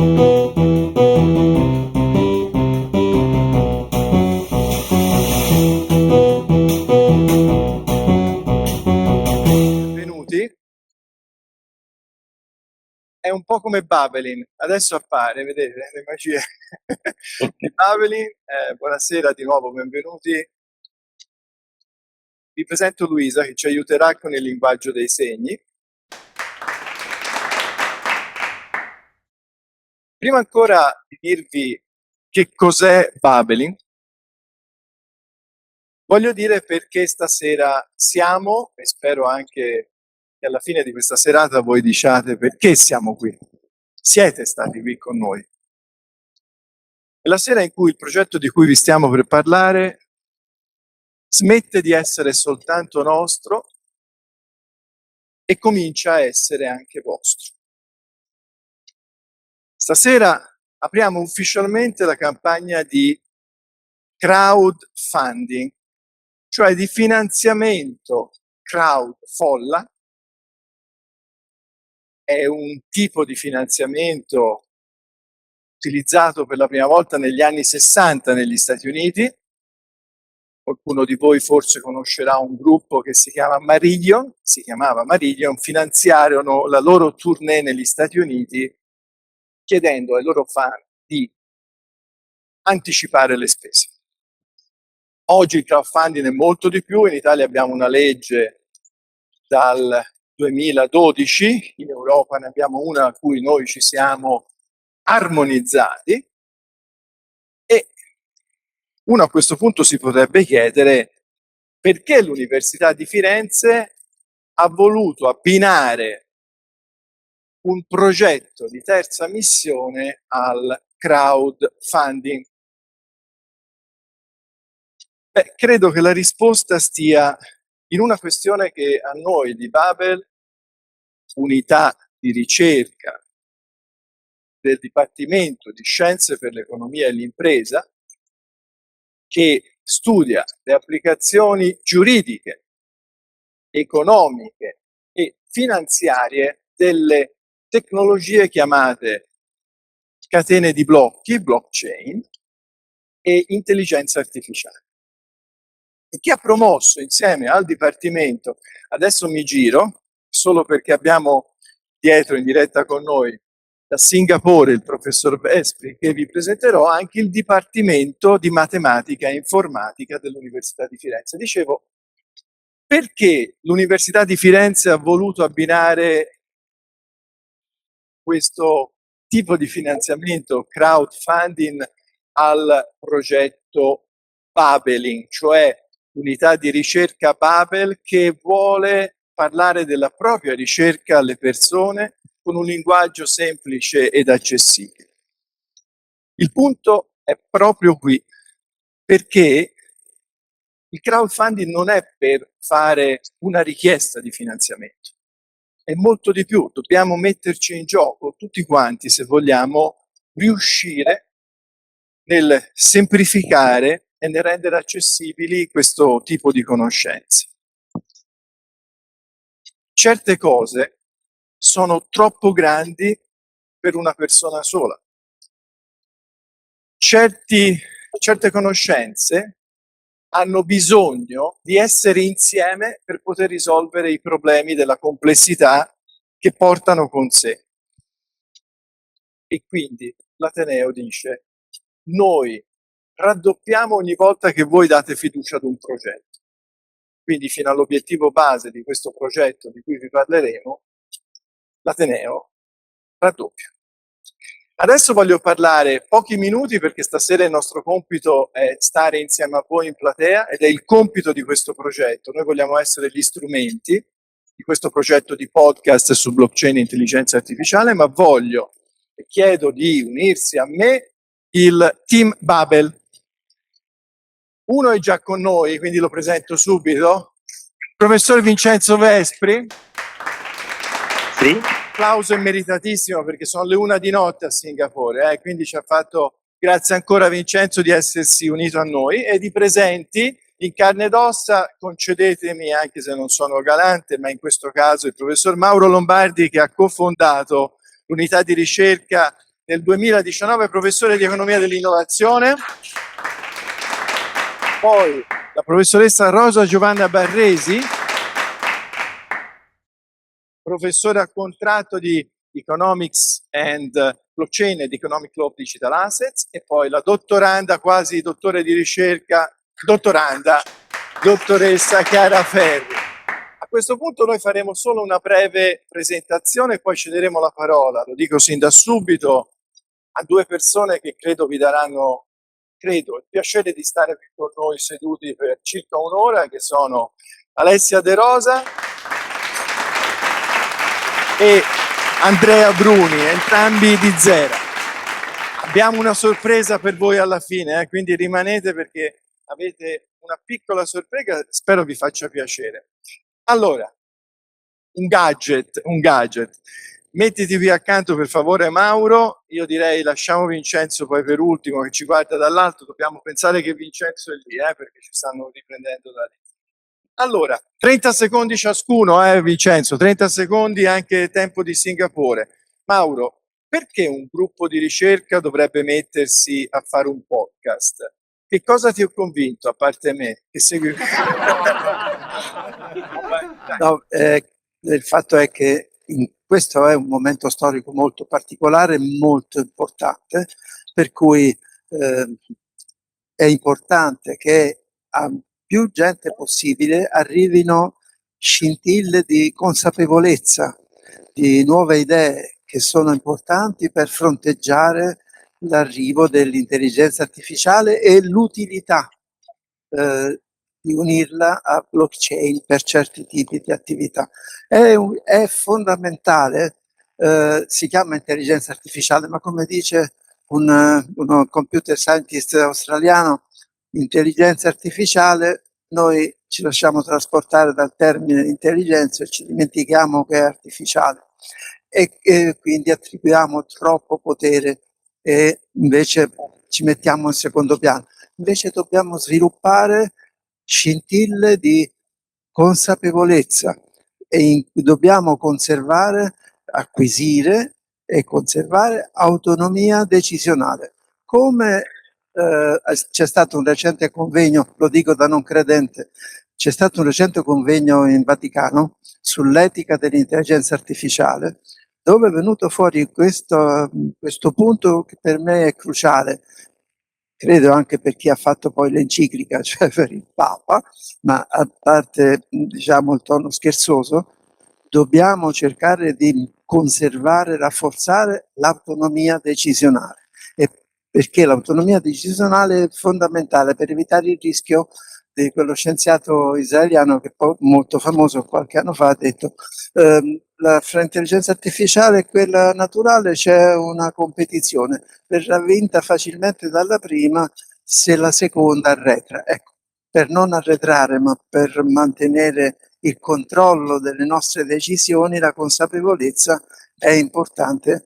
Benvenuti. È un po' come Babelin, adesso appare, vedete le magie di Babelin. Buonasera di nuovo, benvenuti. Vi presento Luisa che ci aiuterà con il linguaggio dei segni. Prima ancora di dirvi che cos'è Babelin, voglio dire perché stasera siamo, e spero anche che alla fine di questa serata voi diciate perché siamo qui. Siete stati qui con noi. È la sera in cui il progetto di cui vi stiamo per parlare smette di essere soltanto nostro e comincia a essere anche vostro. Stasera apriamo ufficialmente la campagna di crowdfunding, cioè di finanziamento crowd folla. È un tipo di finanziamento utilizzato per la prima volta negli anni 60 negli Stati Uniti. Qualcuno di voi forse conoscerà un gruppo che si chiamava Marillion, finanziarono la loro tournée negli Stati Uniti chiedendo ai loro fan di anticipare le spese. Oggi il crowdfunding è molto di più, in Italia abbiamo una legge dal 2012, in Europa ne abbiamo una a cui noi ci siamo armonizzati e uno a questo punto si potrebbe chiedere perché l'Università di Firenze ha voluto abbinare un progetto di terza missione al crowdfunding. Credo che la risposta stia in una questione che a noi di Babel, unità di ricerca del Dipartimento di Scienze per l'Economia e l'Impresa, che studia le applicazioni giuridiche, economiche e finanziarie delle tecnologie chiamate catene di blocchi, blockchain, e intelligenza artificiale. E chi ha promosso insieme al Dipartimento, adesso mi giro, solo perché abbiamo dietro in diretta con noi da Singapore il professor Vespri, che vi presenterò, anche il Dipartimento di Matematica e Informatica dell'Università di Firenze. Dicevo, perché l'Università di Firenze ha voluto abbinare questo tipo di finanziamento crowdfunding al progetto Babelin, cioè l'unità di ricerca Babel che vuole parlare della propria ricerca alle persone con un linguaggio semplice ed accessibile. Il punto è proprio qui, perché il crowdfunding non è per fare una richiesta di finanziamento, è molto di più, dobbiamo metterci in gioco tutti quanti se vogliamo riuscire nel semplificare e nel rendere accessibili questo tipo di conoscenze. Certe cose sono troppo grandi per una persona sola. Certe conoscenze hanno bisogno di essere insieme per poter risolvere i problemi della complessità che portano con sé. E quindi l'Ateneo dice: noi raddoppiamo ogni volta che voi date fiducia ad un progetto. Quindi fino all'obiettivo base di questo progetto di cui vi parleremo, l'Ateneo raddoppia. Adesso voglio parlare pochi minuti perché stasera il nostro compito è stare insieme a voi in platea ed è il compito di questo progetto. Noi vogliamo essere gli strumenti di questo progetto di podcast su blockchain e intelligenza artificiale, ma voglio e chiedo di unirsi a me il team Babel. Uno è già con noi, quindi lo presento subito. Professor Vincenzo Vespri. Sì. Applauso è meritatissimo perché sono le 1 di notte a Singapore, quindi ci ha fatto, grazie ancora Vincenzo di essersi unito a noi, e di presenti in carne ed ossa, concedetemi anche se non sono galante, ma in questo caso il professor Mauro Lombardi che ha cofondato l'unità di ricerca nel 2019 professore di economia dell'innovazione. Poi la professoressa Rosa Giovanna Barresi, professore a contratto di Economics and Blockchain ed Economic Law of Digital Assets, e poi la dottoranda, quasi dottore di ricerca, dottoressa Chiara Ferri. A questo punto noi faremo solo una breve presentazione e poi cederemo la parola, lo dico sin da subito, a due persone che credo vi daranno, il piacere di stare qui con noi seduti per circa un'ora, che sono Alessia De Rosa e Andrea Bruni, entrambi di Zera. Abbiamo una sorpresa per voi alla fine, quindi rimanete perché avete una piccola sorpresa, spero vi faccia piacere. Allora, un gadget. Mettiti qui accanto per favore Mauro, io direi lasciamo Vincenzo poi per ultimo che ci guarda dall'alto, dobbiamo pensare che Vincenzo è lì, perché ci stanno riprendendo da lì. Allora, 30 secondi ciascuno, Vincenzo, 30 secondi anche tempo di Singapore. Mauro, perché un gruppo di ricerca dovrebbe mettersi a fare un podcast? Che cosa ti ho convinto, a parte me? Che segui... No, il fatto è che questo è un momento storico molto particolare, molto importante, per cui è importante che a più gente possibile arrivino scintille di consapevolezza, di nuove idee che sono importanti per fronteggiare l'arrivo dell'intelligenza artificiale e l'utilità di unirla a blockchain per certi tipi di attività. È fondamentale, si chiama intelligenza artificiale, ma come dice uno computer scientist australiano, intelligenza artificiale, noi ci lasciamo trasportare dal termine intelligenza e ci dimentichiamo che è artificiale e quindi attribuiamo troppo potere e invece ci mettiamo in secondo piano. Invece dobbiamo sviluppare scintille di consapevolezza e dobbiamo conservare, acquisire e conservare autonomia decisionale. Come c'è stato un recente convegno, lo dico da non credente, c'è stato un recente convegno in Vaticano sull'etica dell'intelligenza artificiale, dove è venuto fuori questo punto che per me è cruciale, credo anche per chi ha fatto poi l'enciclica, cioè per il Papa, ma a parte diciamo il tono scherzoso, dobbiamo cercare di conservare, rafforzare l'autonomia decisionale. E perché l'autonomia decisionale è fondamentale per evitare il rischio di quello scienziato israeliano che poi molto famoso qualche anno fa ha detto fra intelligenza artificiale e quella naturale c'è una competizione, verrà vinta facilmente dalla prima se la seconda arretra. Ecco, per non arretrare ma per mantenere il controllo delle nostre decisioni, la consapevolezza, è importante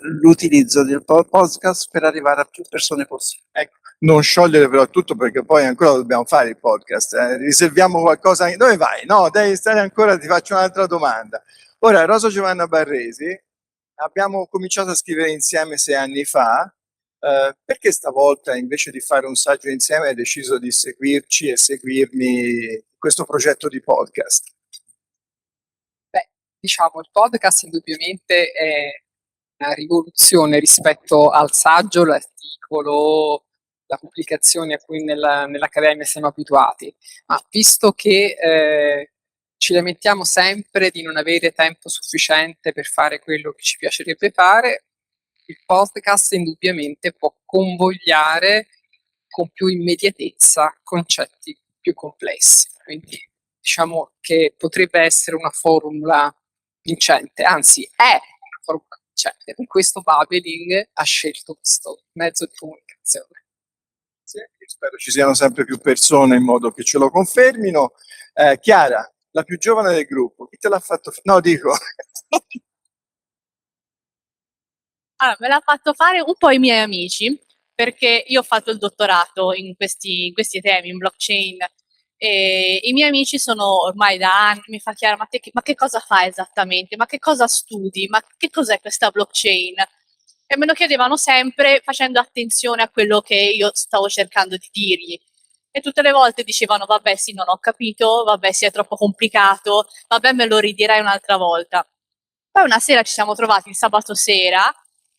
l'utilizzo del podcast per arrivare a più persone possibile. Ecco, non sciogliere però tutto perché poi ancora dobbiamo fare il podcast, riserviamo qualcosa. Dove vai? No, devi stare ancora, ti faccio un'altra domanda. Ora, Rosa Giovanna Barresi, abbiamo cominciato a scrivere insieme 6 anni fa, perché stavolta invece di fare un saggio insieme hai deciso di seguirci e seguirmi in questo progetto di podcast? Beh, diciamo, il podcast indubbiamente è una rivoluzione rispetto al saggio, l'articolo, la pubblicazione a cui nell'Accademia siamo abituati, ma visto che ci lamentiamo sempre di non avere tempo sufficiente per fare quello che ci piacerebbe fare, il podcast indubbiamente può convogliare con più immediatezza concetti più complessi. Quindi diciamo che potrebbe essere una formula vincente, anzi è una formula vincente. Per questo Babbling ha scelto questo mezzo di comunicazione. Sì, spero ci siano sempre più persone in modo che ce lo confermino. Chiara, la più giovane del gruppo, chi te l'ha fatto fare? No, dico... Allora, me l'ha fatto fare un po' i miei amici, perché io ho fatto il dottorato in questi temi, in blockchain E i miei amici sono ormai da anni, mi fa Chiara, ma che cosa fai esattamente? Ma che cosa studi? Ma che cos'è questa blockchain? E me lo chiedevano sempre facendo attenzione a quello che io stavo cercando di dirgli. E tutte le volte dicevano, vabbè sì, non ho capito, vabbè sì, è troppo complicato, vabbè me lo ridirai un'altra volta. Poi una sera ci siamo trovati il sabato sera,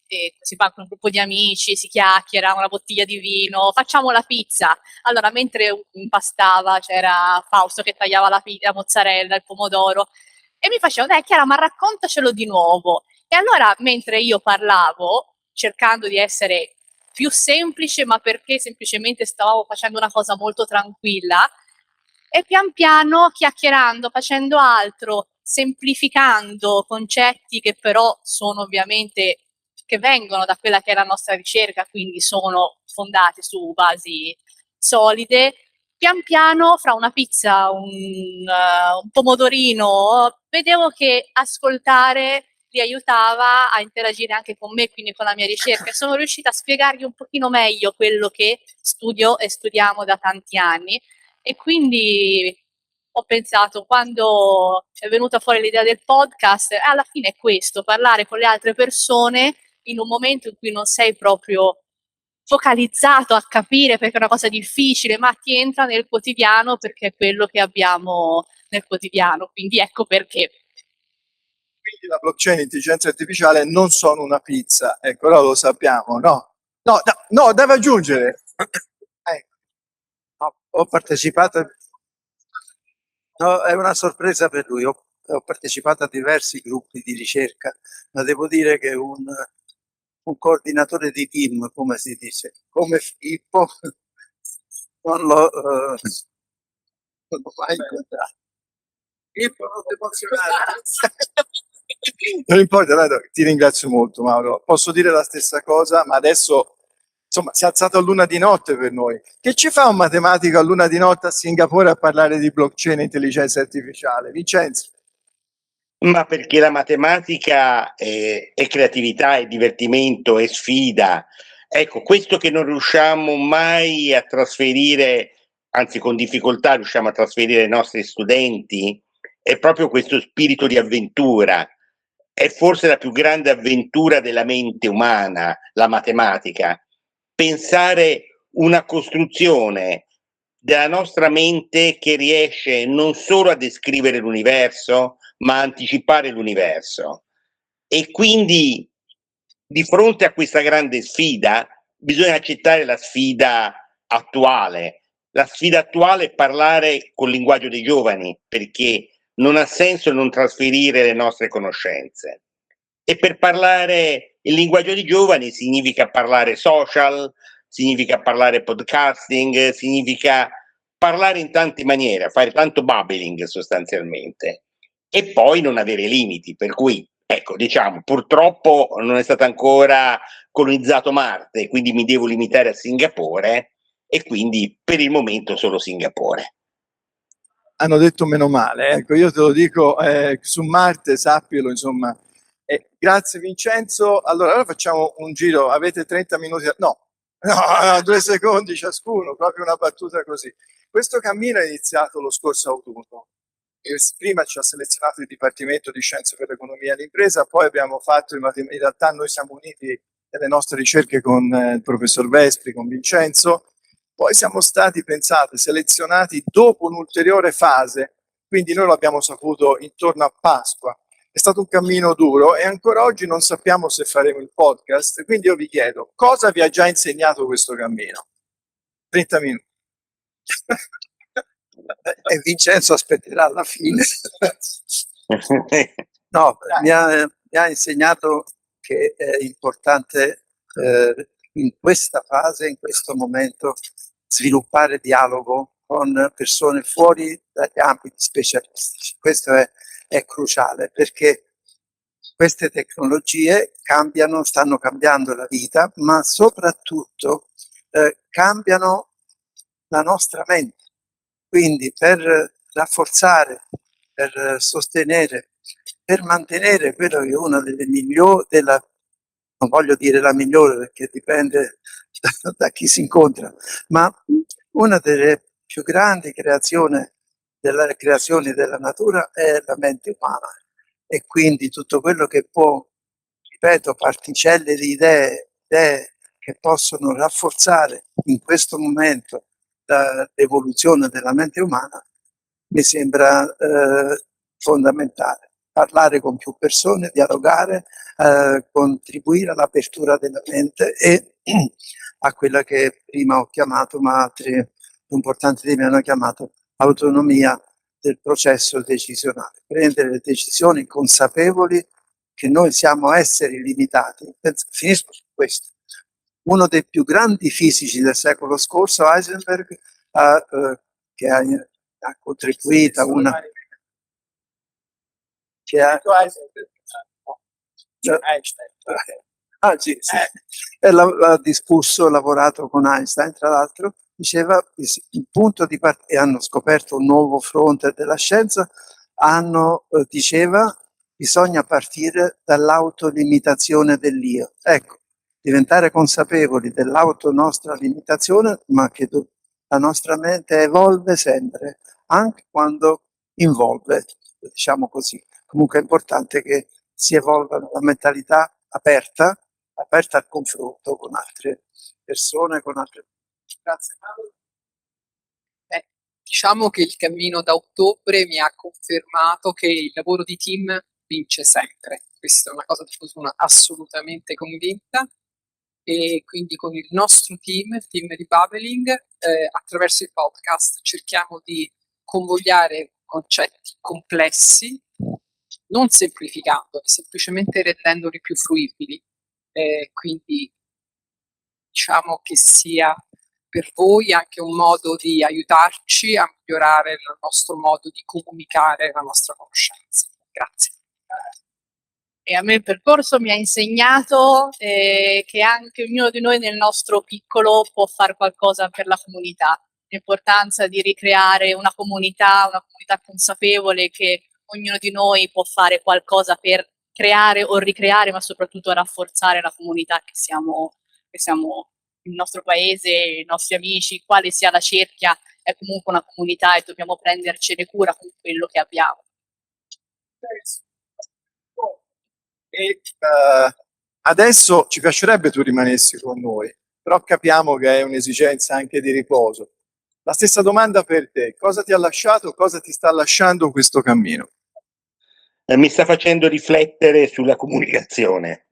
e si fa con un gruppo di amici, si chiacchiera, una bottiglia di vino, facciamo la pizza. Allora, mentre impastava, c'era Fausto che tagliava la mozzarella, il pomodoro, e mi faceva, dai Chiara, ma raccontacelo di nuovo. E allora, mentre io parlavo, cercando di essere più semplice, ma perché semplicemente stavamo facendo una cosa molto tranquilla, e pian piano, chiacchierando, facendo altro, semplificando concetti che però sono ovviamente, che vengono da quella che è la nostra ricerca, quindi sono fondati su basi solide, pian piano fra una pizza, un pomodorino, vedevo che ascoltare li aiutava a interagire anche con me, quindi con la mia ricerca, e sono riuscita a spiegargli un pochino meglio quello che studio e studiamo da tanti anni. E quindi ho pensato, quando è venuta fuori l'idea del podcast, alla fine è questo, parlare con le altre persone in un momento in cui non sei proprio focalizzato a capire perché è una cosa difficile, ma ti entra nel quotidiano perché è quello che abbiamo nel quotidiano. Quindi ecco perché. Quindi la blockchain e l'intelligenza artificiale non sono una pizza, ecco, ora lo sappiamo, no? No, no, no, deve aggiungere. Ecco. Ho partecipato, no, è una sorpresa per lui, ho partecipato a diversi gruppi di ricerca, ma devo dire che un coordinatore di team, come si dice, come Filippo, non non l'ho mai incontrato. Filippo, non ti emozionare. Non importa, dai, ti ringrazio molto Mauro. Posso dire la stessa cosa, ma adesso insomma si è alzato a luna di notte per noi. Che ci fa un matematico a luna di notte a Singapore a parlare di blockchain e intelligenza artificiale? Vincenzo? Ma perché la matematica è creatività, è divertimento, è sfida. Ecco, questo che non riusciamo mai a trasferire, anzi con difficoltà riusciamo a trasferire ai nostri studenti, è proprio questo spirito di avventura. È forse la più grande avventura della mente umana, la matematica. Pensare una costruzione della nostra mente che riesce non solo a descrivere l'universo, ma a anticipare l'universo. E quindi di fronte a questa grande sfida bisogna accettare la sfida attuale. La sfida attuale è parlare col linguaggio dei giovani, perché non ha senso non trasferire le nostre conoscenze. E per parlare il linguaggio dei giovani significa parlare social, significa parlare podcasting, significa parlare in tante maniere, fare tanto babbling sostanzialmente, e poi non avere limiti, per cui ecco, diciamo, purtroppo non è stato ancora colonizzato Marte, quindi mi devo limitare a Singapore, e quindi per il momento solo Singapore. Hanno detto meno male, ecco, io te lo dico, su Marte sappilo, insomma. Grazie Vincenzo. Allora, ora facciamo un giro, avete 30 minuti, no, 2 secondi ciascuno, proprio una battuta così. Questo cammino è iniziato lo scorso autunno. Prima ci ha selezionato il Dipartimento di Scienze per l'Economia e l'Impresa, poi abbiamo fatto, in realtà noi siamo uniti nelle nostre ricerche con il professor Vespri, con Vincenzo, poi siamo stati, pensate, selezionati dopo un'ulteriore fase, quindi noi l'abbiamo saputo intorno a Pasqua. È stato un cammino duro e ancora oggi non sappiamo se faremo il podcast, quindi io vi chiedo, cosa vi ha già insegnato questo cammino? 30 minuti. E Vincenzo aspetterà alla fine. No, mi ha insegnato che è importante in questa fase, in questo momento, sviluppare dialogo con persone fuori dagli ambiti specialistici. Questo è cruciale perché queste tecnologie cambiano, stanno cambiando la vita, ma soprattutto cambiano la nostra mente. Quindi per rafforzare, per sostenere, per mantenere quello che è una delle migliori, non voglio dire la migliore perché dipende da chi si incontra, ma una delle più grandi creazioni della natura è la mente umana, e quindi tutto quello che può, ripeto, particelle di idee che possono rafforzare in questo momento l'evoluzione della mente umana, mi sembra fondamentale. Parlare con più persone, dialogare, contribuire all'apertura della mente e a quella che prima ho chiamato, ma altri importanti di me hanno chiamato, autonomia del processo decisionale. Prendere le decisioni consapevoli che noi siamo esseri limitati. Finisco su questo. Uno dei più grandi fisici del secolo scorso, Heisenberg, che ha contribuito a una... Che ha, sì. Ha discusso, lavorato con Einstein, tra l'altro, diceva il punto di partenza, e hanno scoperto un nuovo fronte della scienza, diceva bisogna partire dall'autolimitazione dell'io. Ecco, diventare consapevoli nostra limitazione, ma che la nostra mente evolve sempre, anche quando involve, diciamo così. Comunque è importante che si evolva la mentalità aperta al confronto con altre persone, con altre... Grazie. Diciamo che il cammino da ottobre mi ha confermato che il lavoro di team vince sempre. Questa è una cosa di cui sono assolutamente convinta, e quindi con il nostro team, il team di Babbling, attraverso il podcast cerchiamo di convogliare concetti complessi, non semplificandoli, semplicemente rendendoli più fruibili. Quindi diciamo che sia per voi anche un modo di aiutarci a migliorare il nostro modo di comunicare la nostra conoscenza. Grazie. E a me il percorso mi ha insegnato che anche ognuno di noi nel nostro piccolo può fare qualcosa per la comunità. L'importanza di ricreare una comunità consapevole, che ognuno di noi può fare qualcosa per creare o ricreare, ma soprattutto rafforzare la comunità che siamo il nostro paese, i nostri amici, quale sia la cerchia, è comunque una comunità e dobbiamo prendercene cura con quello che abbiamo. E adesso ci piacerebbe tu rimanessi con noi, però capiamo che è un'esigenza anche di riposo. La stessa domanda per te: cosa ti ha lasciato, cosa ti sta lasciando questo cammino? Mi sta facendo riflettere sulla comunicazione,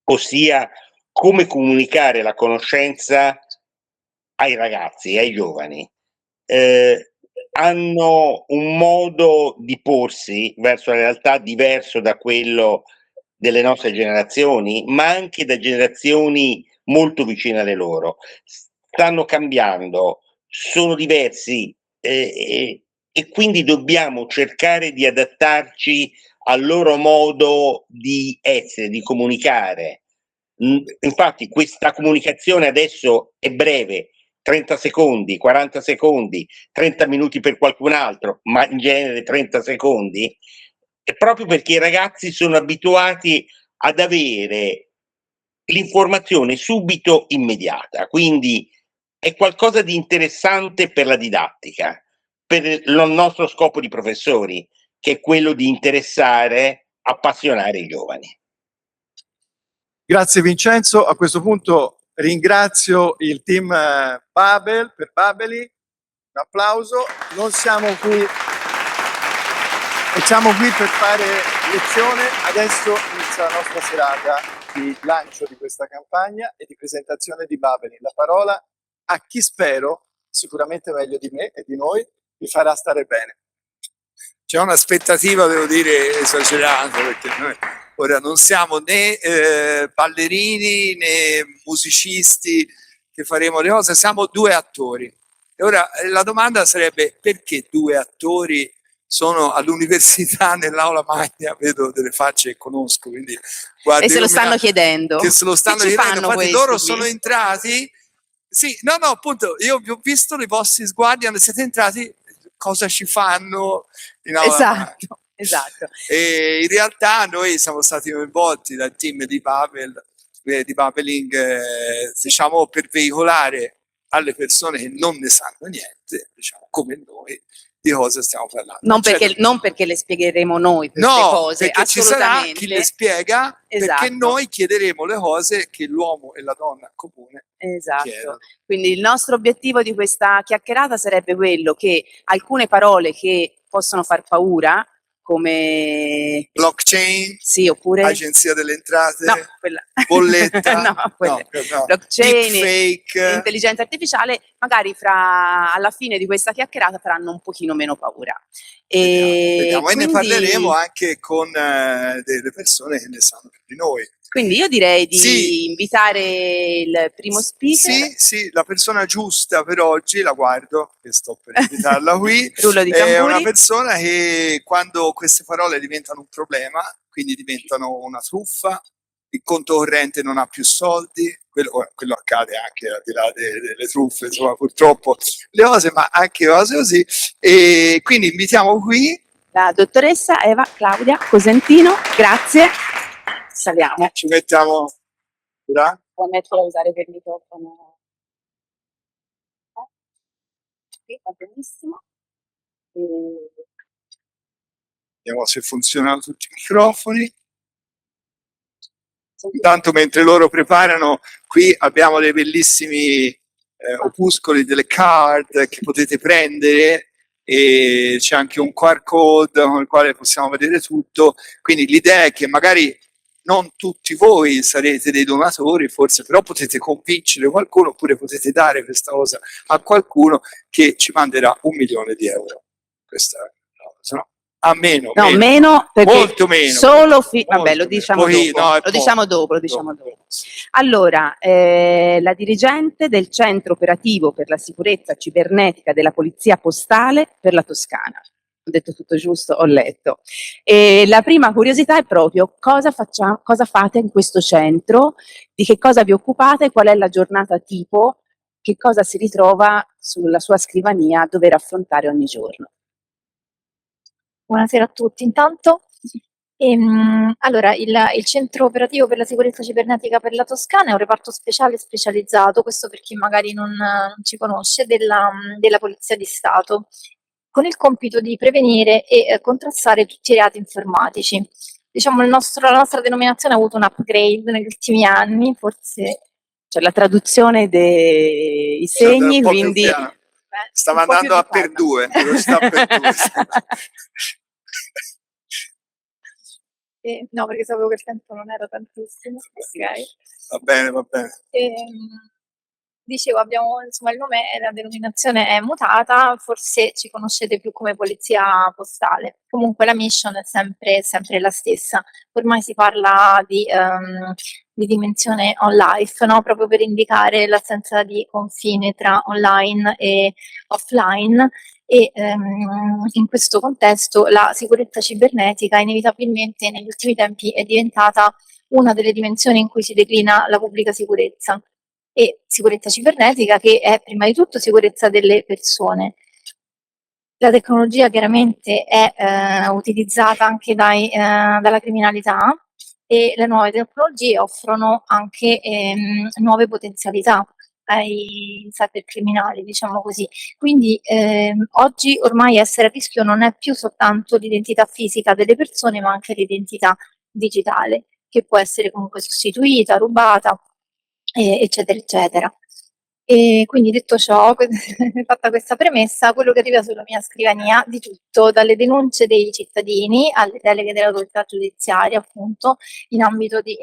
ossia come comunicare la conoscenza ai ragazzi, ai giovani. Hanno un modo di porsi verso la realtà diverso da quello delle nostre generazioni, ma anche da generazioni molto vicine alle loro. Stanno cambiando, sono diversi, e quindi dobbiamo cercare di adattarci al loro modo di essere, di comunicare. Infatti questa comunicazione adesso è breve, 30 secondi, 40 secondi, 30 minuti per qualcun altro, ma in genere 30 secondi, è proprio perché i ragazzi sono abituati ad avere l'informazione subito immediata, quindi è qualcosa di interessante per la didattica, per il nostro scopo di professori, che è quello di interessare, appassionare i giovani. Grazie Vincenzo. A questo punto ringrazio il team Babel per Babeli. Un applauso. Non siamo qui per fare lezione. Adesso inizia la nostra serata di lancio di questa campagna e di presentazione di Babeli. La parola a chi spero, sicuramente meglio di me e di noi, vi farà stare bene. C'è un'aspettativa, devo dire, esagerata, perché noi ora non siamo né ballerini né musicisti che faremo le cose, siamo due attori. E ora la domanda sarebbe: perché due attori sono all'università nell'aula magna? Vedo delle facce che conosco, quindi e se lo stanno chiedendo. Che se lo stanno chiedendo, infatti loro sono entrati. Sì, no, appunto, io vi ho visto i vostri sguardi, siete entrati, cosa ci fanno in aula? Esatto. E in realtà noi siamo stati coinvolti dal team di Babbling, diciamo, per veicolare alle persone che non ne sanno niente, diciamo come noi, di cosa stiamo parlando. Non perché le spiegheremo noi queste no, cose, perché ci sarà assolutamente. chi le spiega, Esatto. perché noi chiederemo le cose che l'uomo e la donna comune Esatto. chiedono. Quindi il nostro obiettivo di questa chiacchierata sarebbe quello che alcune parole che possono far paura, come Blockchain, sì, oppure agenzia delle entrate, no, quella... bolletta, no, quelle... no. blockchain, deepfake, intelligenza artificiale, magari alla fine di questa chiacchierata faranno un pochino meno paura. vediamo. E quindi... ne parleremo anche con delle persone che ne sanno più di noi. Quindi io direi di sì, invitare il primo speaker. Sì, la persona giusta per oggi, la guardo, che sto per invitarla qui, Rullo di è tamburi. una persona che quando queste parole diventano un problema, quindi diventano una truffa, il conto corrente non ha più soldi, quello accade anche al di là delle truffe, insomma, purtroppo le cose, ma anche cose così, e quindi invitiamo qui la dottoressa Eva Claudia Cosentino, grazie. Saliamo. ci mettiamo là. Può mettere a usare per il microfono. Qui va benissimo. Vediamo se funzionano tutti i microfoni. Intanto mentre loro preparano, qui abbiamo dei bellissimi opuscoli, delle card che potete prendere, e c'è anche un QR code con il quale possiamo vedere tutto. Quindi l'idea è che magari non tutti voi sarete dei donatori, forse, però potete convincere qualcuno, oppure potete dare questa cosa a qualcuno che ci manderà 1 milione di euro. Questa no, a meno, no, meno perché molto meno. Solo molto vabbè, lo diciamo meno. dopo. No, lo diciamo dopo. Allora, la dirigente del Centro Operativo per la Sicurezza Cibernetica della Polizia Postale per la Toscana. Ho detto tutto giusto, ho letto. E la prima curiosità è proprio cosa fate in questo centro, di che cosa vi occupate, qual è la giornata tipo, che cosa si ritrova sulla sua scrivania a dover affrontare ogni giorno. Buonasera a tutti. Intanto, allora, il Centro Operativo per la Sicurezza Cibernetica per la Toscana è un reparto speciale specializzato, questo per chi magari non ci conosce, della Polizia di Stato, con il compito di prevenire e contrastare tutti i reati informatici. Diciamo, la nostra denominazione ha avuto un upgrade negli ultimi anni, forse... Cioè la traduzione dei segni, quindi... Stava andando a per due, sta per due. No, perché sapevo che il tempo non era tantissimo. Okay. Va bene. Dicevo, abbiamo, insomma, il nome e la denominazione è mutata, forse ci conoscete più come Polizia Postale. Comunque la mission è sempre la stessa. Ormai si parla di dimensione on life, no? Proprio per indicare l'assenza di confine tra online e offline. E in questo contesto la sicurezza cibernetica inevitabilmente negli ultimi tempi è diventata una delle dimensioni in cui si declina la pubblica sicurezza. E sicurezza cibernetica che è prima di tutto sicurezza delle persone. La tecnologia chiaramente è utilizzata anche dalla criminalità e le nuove tecnologie offrono anche nuove potenzialità ai cybercriminali, diciamo così. Quindi oggi ormai essere a rischio non è più soltanto l'identità fisica delle persone, ma anche l'identità digitale, che può essere comunque sostituita, rubata, eccetera, eccetera. E quindi detto ciò, fatta questa premessa, quello che arriva sulla mia scrivania di tutto, dalle denunce dei cittadini alle deleghe dell'autorità giudiziaria, appunto, in ambito di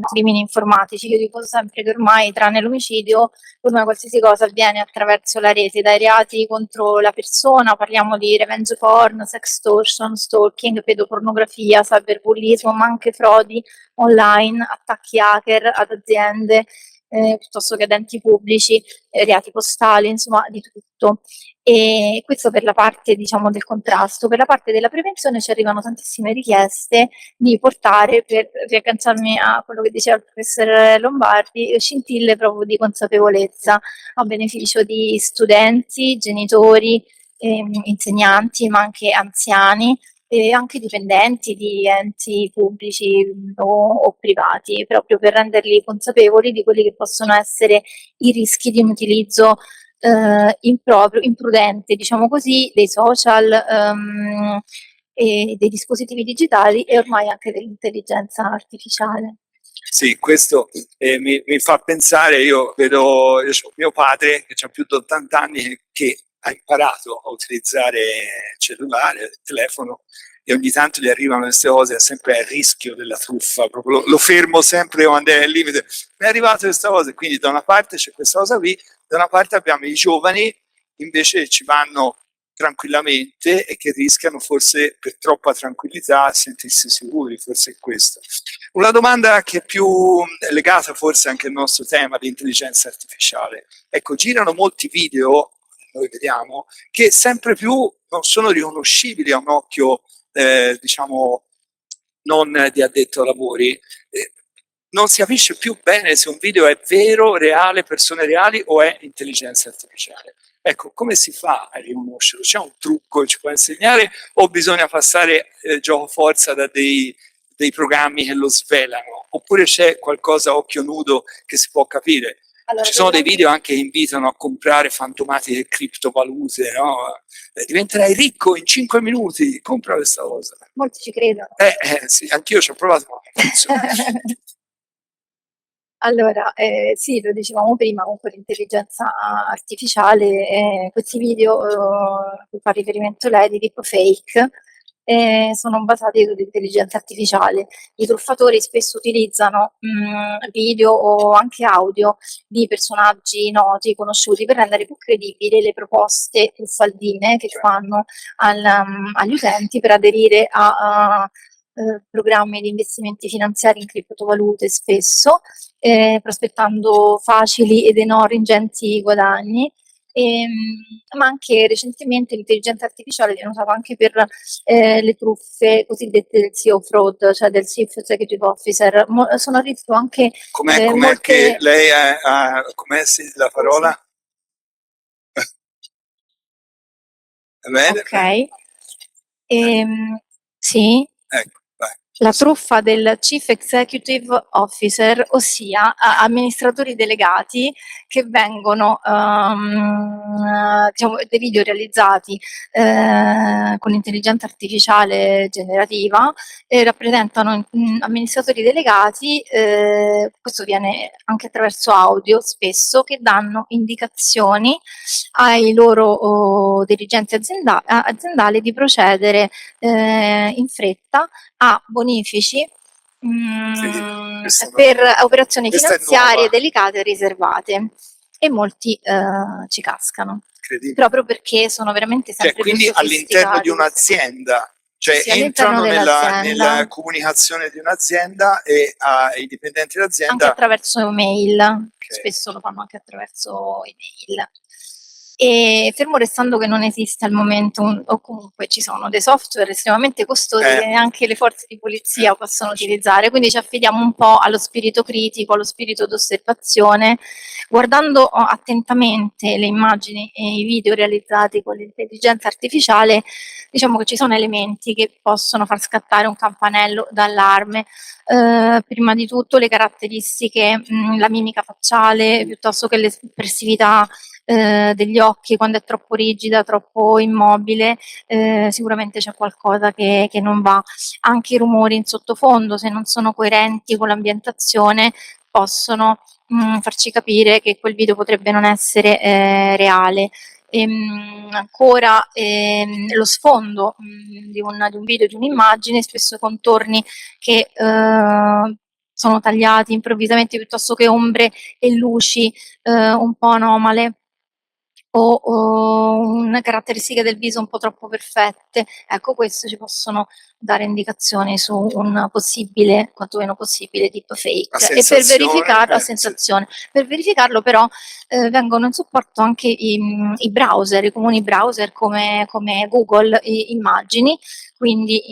crimini informatici. Io dico sempre che ormai, tranne l'omicidio, ormai qualsiasi cosa avviene attraverso la rete, dai reati contro la persona, parliamo di revenge porn, sextortion, stalking, pedopornografia, cyberbullismo, ma anche frodi online, attacchi hacker ad aziende, piuttosto che ad enti pubblici, reati postali, insomma di tutto. E questo per la parte, diciamo, del contrasto. Per la parte della prevenzione ci arrivano tantissime richieste di portare, per riagganciarmi a quello che diceva il professor Lombardi, scintille proprio di consapevolezza a beneficio di studenti, genitori, insegnanti, ma anche anziani, e anche dipendenti di enti pubblici o privati, proprio per renderli consapevoli di quelli che possono essere i rischi di un utilizzo improprio, imprudente, diciamo così, dei social e dei dispositivi digitali e ormai anche dell'intelligenza artificiale. Sì, questo mi fa pensare, io vedo mio padre che ha più di 80 anni che ha imparato a utilizzare il cellulare, il telefono, e ogni tanto gli arrivano queste cose, è sempre a rischio della truffa, proprio lo fermo sempre quando è al limite. Mi è arrivata questa cosa, quindi da una parte c'è questa cosa qui, da una parte abbiamo i giovani invece ci vanno tranquillamente e che rischiano forse per troppa tranquillità a sentirsi sicuri, forse è questo. Una domanda che è più legata forse anche al nostro tema di intelligenza artificiale. Ecco, girano molti video, noi vediamo, che sempre più non sono riconoscibili a un occhio, diciamo, non di addetto ai lavori. Non si capisce più bene se un video è vero, reale, persone reali o è intelligenza artificiale. Ecco, come si fa a riconoscerlo? C'è un trucco che ci può insegnare o bisogna passare gioco forza da dei programmi che lo svelano? Oppure c'è qualcosa a occhio nudo che si può capire? Allora, Ci sono dei video anche che invitano a comprare fantomatiche criptovalute, no? Diventerai ricco in 5 minuti, compra questa cosa. molti ci credono. Sì, anch'io ci ho provato, ma non funziona. Allora, sì, lo dicevamo prima, comunque l'intelligenza artificiale, questi video a cui fa riferimento lei di deepfake, sono basati sull'intelligenza artificiale. I truffatori spesso utilizzano video o anche audio di personaggi noti, conosciuti, per rendere più credibili le proposte truffaldine che fanno agli utenti per aderire a programmi di investimenti finanziari in criptovalute spesso, prospettando facili ed enormi ingenti guadagni. Ma anche recentemente l'intelligenza artificiale viene usata anche per le truffe cosiddette del CEO fraud, cioè del Chief Executive Officer. Sono arrivate anche Com'è molte... che lei com'è la parola? Va bene? Ok. Sì. Ecco, vai. La truffa del Chief Executive Officer, ossia amministratori delegati che vengono, diciamo, dei video realizzati con l'intelligenza artificiale generativa rappresentano amministratori delegati, questo viene anche attraverso audio spesso, che danno indicazioni ai loro dirigenti aziendali di procedere in fretta a bonifici per operazioni finanziarie delicate e riservate, e molti ci cascano proprio perché sono veramente sempre quindi più all'interno di un'azienda, cioè sì, entrano nella nella comunicazione di un'azienda e ai dipendenti dell'azienda anche attraverso mail, okay. Spesso lo fanno anche attraverso email. E fermo restando che non esiste al momento o comunque ci sono dei software estremamente costosi che anche le forze di polizia possono utilizzare, quindi ci affidiamo un po' allo spirito critico, allo spirito d'osservazione, guardando attentamente le immagini e i video realizzati con l'intelligenza artificiale. Diciamo che ci sono elementi che possono far scattare un campanello d'allarme. Prima di tutto le caratteristiche, la mimica facciale piuttosto che l'espressività degli occhi, quando è troppo rigida, troppo immobile, sicuramente c'è qualcosa che non va. Anche i rumori in sottofondo, se non sono coerenti con l'ambientazione, possono farci capire che quel video potrebbe non essere reale. Ancora lo sfondo di un video, di un'immagine, spesso contorni che sono tagliati improvvisamente, piuttosto che ombre e luci un po' anomale o una caratteristica del viso un po' troppo perfette. Ecco, questo ci possono dare indicazioni su un possibile, quantomeno possibile, deepfake. E per verificare la sensazione, per verificarlo però vengono in supporto anche i browser, i comuni browser come Google Immagini, quindi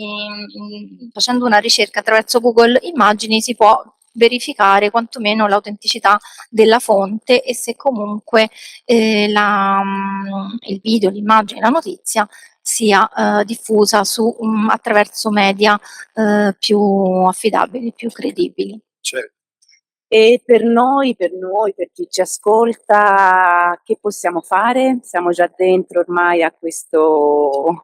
facendo una ricerca attraverso Google Immagini si può verificare quantomeno l'autenticità della fonte e se comunque il video, l'immagine, la notizia sia diffusa attraverso media più affidabili, più credibili. Certo. E per noi, per chi ci ascolta, che possiamo fare? Siamo già dentro ormai a questo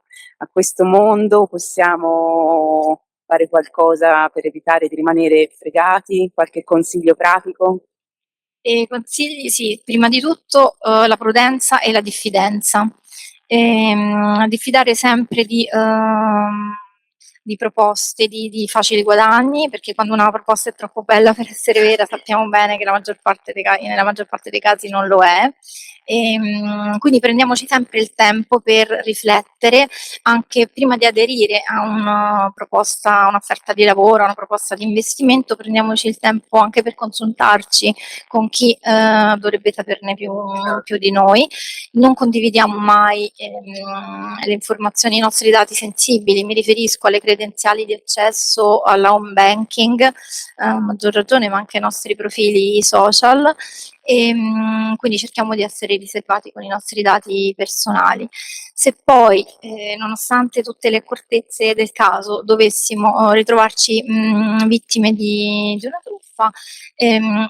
mondo, possiamo fare qualcosa per evitare di rimanere fregati? Qualche consiglio pratico? E consigli, sì, prima di tutto la prudenza e la diffidenza. Diffidare sempre di proposte di facili guadagni, perché quando una proposta è troppo bella per essere vera sappiamo bene che nella maggior parte dei casi non lo è. Quindi prendiamoci sempre il tempo per riflettere anche prima di aderire a una proposta, un'offerta di lavoro, a una proposta di investimento, prendiamoci il tempo anche per consultarci con chi dovrebbe saperne più di noi. Non condividiamo mai le informazioni, i nostri dati sensibili, mi riferisco alle credenziali di accesso alla home banking, a maggior ragione, ma anche ai nostri profili social. Quindi cerchiamo di essere riservati con i nostri dati personali. Se poi, nonostante tutte le accortezze del caso, dovessimo ritrovarci vittime di una truffa,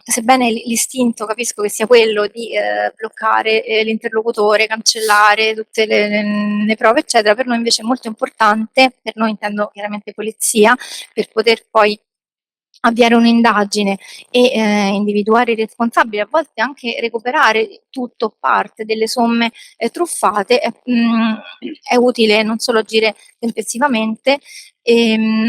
sebbene l'istinto capisco che sia quello di bloccare l'interlocutore, cancellare tutte le prove, eccetera, per noi invece è molto importante, per noi intendo chiaramente polizia, per poter poi avviare un'indagine e individuare i responsabili, a volte anche recuperare tutto o parte delle somme truffate, è utile non solo agire tempestivamente,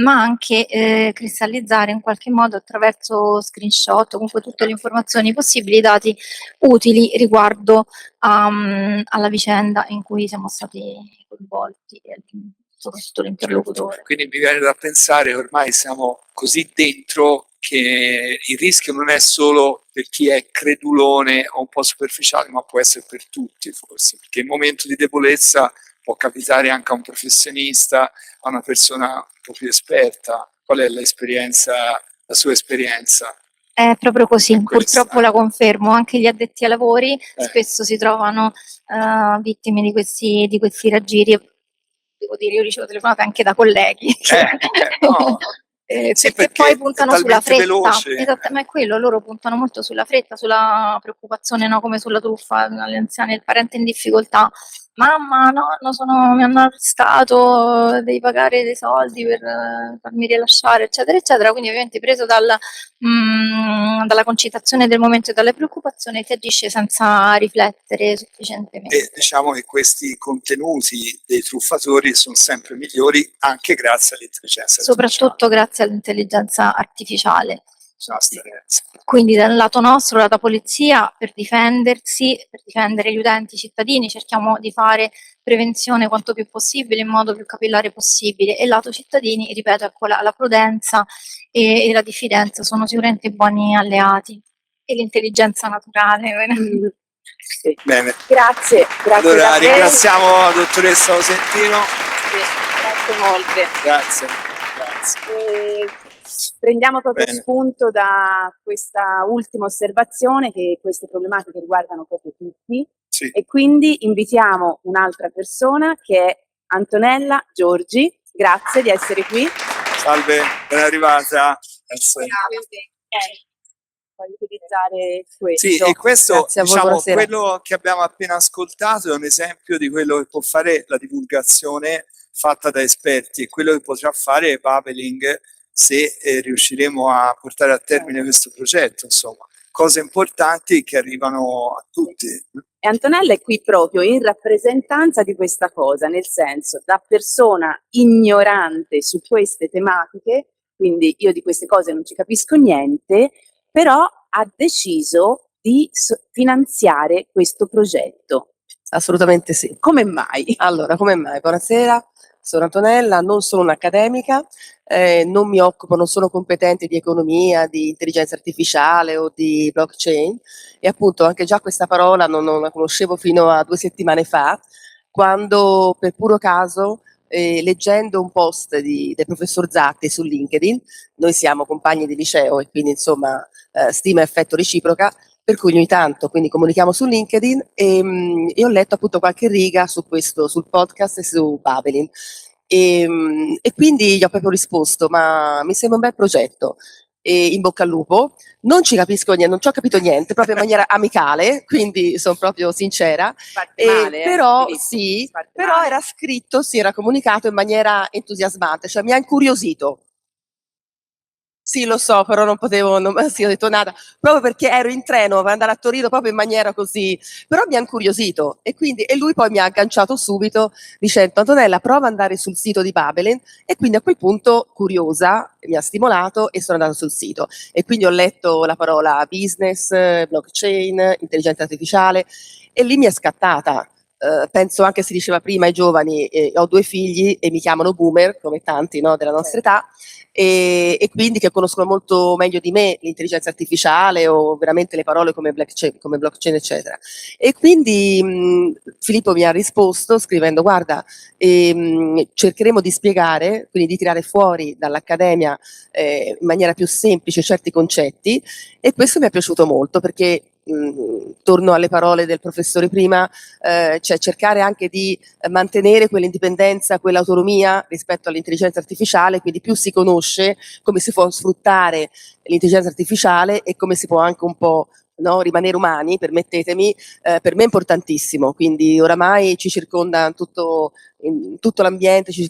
ma anche cristallizzare in qualche modo attraverso screenshot, comunque tutte le informazioni possibili, dati utili riguardo alla vicenda in cui siamo stati coinvolti, soprattutto l'interlocutore. Quindi mi viene da pensare che ormai siamo così dentro che il rischio non è solo per chi è credulone o un po' superficiale, ma può essere per tutti forse, perché in momento di debolezza può capitare anche a un professionista, a una persona un po' più esperta. Qual è la sua esperienza? È proprio così, Questa. purtroppo la confermo, anche gli addetti ai lavori spesso si trovano vittime di questi raggiri. Devo dire, io ricevo telefonate anche da colleghi No. Sì, perché poi puntano sulla fretta. Veloce. Esatto, ma è quello, loro puntano molto sulla fretta, sulla preoccupazione, no? Come sulla truffa alle anziane, il parente in difficoltà. Mamma, no, mi hanno arrestato, devi pagare dei soldi per farmi rilasciare, eccetera, eccetera. Quindi ovviamente preso dalla concitazione del momento e dalle preoccupazioni si agisce senza riflettere sufficientemente. E diciamo che questi contenuti dei truffatori sono sempre migliori anche grazie all'intelligenza artificiale. Soprattutto grazie all'intelligenza artificiale. Sì. Quindi dal lato nostro, dalla polizia, per difendersi, per difendere gli utenti, i cittadini, cerchiamo di fare prevenzione quanto più possibile, in modo più capillare possibile. E lato cittadini, ripeto, ecco, la prudenza e la diffidenza sono sicuramente buoni alleati. E l'intelligenza naturale. Sì. Bene. Grazie. Allora davvero. ringraziamo la dottoressa Osentino. Grazie molte. Grazie. Prendiamo proprio Bene. spunto da questa ultima osservazione, che queste problematiche riguardano proprio tutti, Sì. e quindi invitiamo un'altra persona che è Antonella Giorgi. Grazie di essere qui. Salve, ben arrivata. Voglio utilizzare questo. Sì, e questo, Grazie a voi, diciamo, buonasera. quello che abbiamo appena ascoltato è un esempio di quello che può fare la divulgazione fatta da esperti e quello che potrà fare Papeling se riusciremo a portare a termine questo progetto, insomma, cose importanti che arrivano a tutti. E Antonella è qui proprio in rappresentanza di questa cosa, nel senso, da persona ignorante su queste tematiche, quindi io di queste cose non ci capisco niente, però ha deciso di finanziare questo progetto. Assolutamente sì. Come mai? Allora, come mai? Buonasera, sono Antonella, non sono un'accademica, non sono competente di economia, di intelligenza artificiale o di blockchain, e appunto anche già questa parola non la conoscevo fino a 2 settimane fa, quando per puro caso, leggendo un post del professor Zatti su LinkedIn, noi siamo compagni di liceo e quindi insomma stima e affetto reciproca, per cui ogni tanto quindi comunichiamo su LinkedIn e ho letto appunto qualche riga su questo, sul podcast e su Babelin. E quindi gli ho proprio risposto, ma mi sembra un bel progetto. E in bocca al lupo, non ci capisco niente, non ci ho capito niente, proprio in maniera amicale, quindi sono proprio sincera. Parte male, Però Filippo, sì, parte però male. era scritto, si era comunicato in maniera entusiasmante, cioè mi ha incuriosito. Sì, lo so, però non potevo, sì, ho detto nada, proprio perché ero in treno per andare a Torino proprio in maniera così, però mi ha incuriosito e lui poi mi ha agganciato subito dicendo Antonella prova ad andare sul sito di Babelin e quindi a quel punto curiosa mi ha stimolato e sono andata sul sito e quindi ho letto la parola business, blockchain, intelligenza artificiale e lì mi è scattata. Penso anche si diceva prima ai giovani, ho 2 figli e mi chiamano boomer come tanti, no, della nostra età e quindi che conoscono molto meglio di me l'intelligenza artificiale o veramente le parole come blockchain eccetera. E quindi Filippo mi ha risposto scrivendo guarda cercheremo di spiegare, quindi di tirare fuori dall'accademia in maniera più semplice certi concetti e questo mi è piaciuto molto perché torno alle parole del professore prima, cioè cercare anche di mantenere quell'indipendenza, quell'autonomia rispetto all'intelligenza artificiale, quindi più si conosce come si può sfruttare l'intelligenza artificiale e come si può anche un po' rimanere umani, permettetemi, per me è importantissimo, quindi oramai ci circonda tutto l'ambiente, ci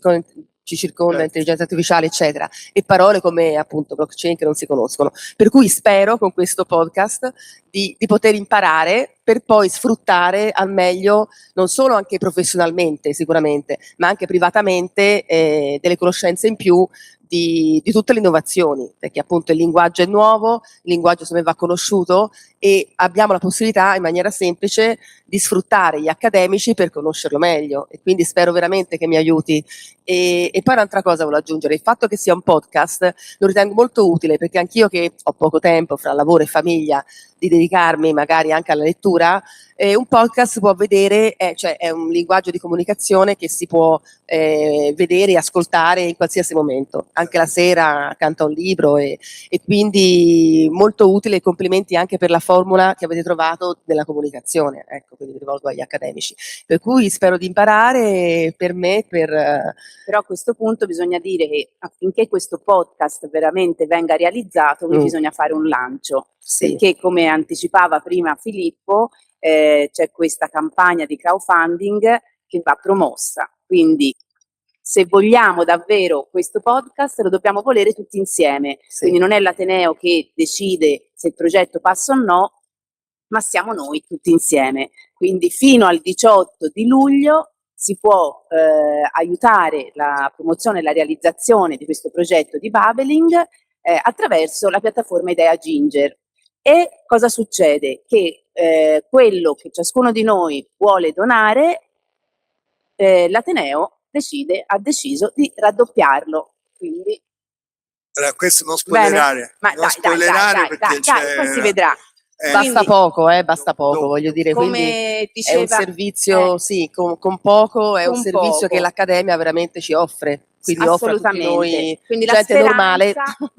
circonda intelligenza artificiale, eccetera, e parole come appunto blockchain che non si conoscono. Per cui spero con questo podcast di poter imparare per poi sfruttare al meglio non solo anche professionalmente sicuramente, ma anche privatamente delle conoscenze in più di tutte le innovazioni, perché appunto il linguaggio è nuovo, il linguaggio secondo me va conosciuto e abbiamo la possibilità in maniera semplice di sfruttare gli accademici per conoscerlo meglio e quindi spero veramente che mi aiuti. E poi un'altra cosa voglio aggiungere, il fatto che sia un podcast lo ritengo molto utile perché anch'io che ho poco tempo fra lavoro e famiglia di dedicarmi magari anche alla lettura, un podcast si può vedere, cioè è un linguaggio di comunicazione che si può vedere e ascoltare in qualsiasi momento, anche la sera accanto a un libro e quindi molto utile, complimenti anche per la formula che avete trovato nella comunicazione, ecco, quindi mi rivolgo agli accademici. Per cui spero di imparare per me, Però a questo punto bisogna dire che affinché questo podcast veramente venga realizzato, bisogna fare un lancio, sì. perché come anticipava prima Filippo, c'è questa campagna di crowdfunding che va promossa, quindi se vogliamo davvero questo podcast lo dobbiamo volere tutti insieme, quindi non è l'Ateneo che decide se il progetto passa o no, ma siamo noi tutti insieme. Quindi fino al 18 di luglio si può aiutare la promozione e la realizzazione di questo progetto di Babeling attraverso la piattaforma Idea Ginger. E cosa succede? Che quello che ciascuno di noi vuole donare, l'Ateneo ha deciso di raddoppiarlo. Quindi Allora, questo non spoilerare, ma non spoilerare perché c'è... poi si vedrà. Basta poco, voglio dire, quindi Come è un diceva, servizio, sì, con poco, è un con servizio poco. che l'Accademia veramente ci offre, quindi offre a tutti noi Quindi gente normale.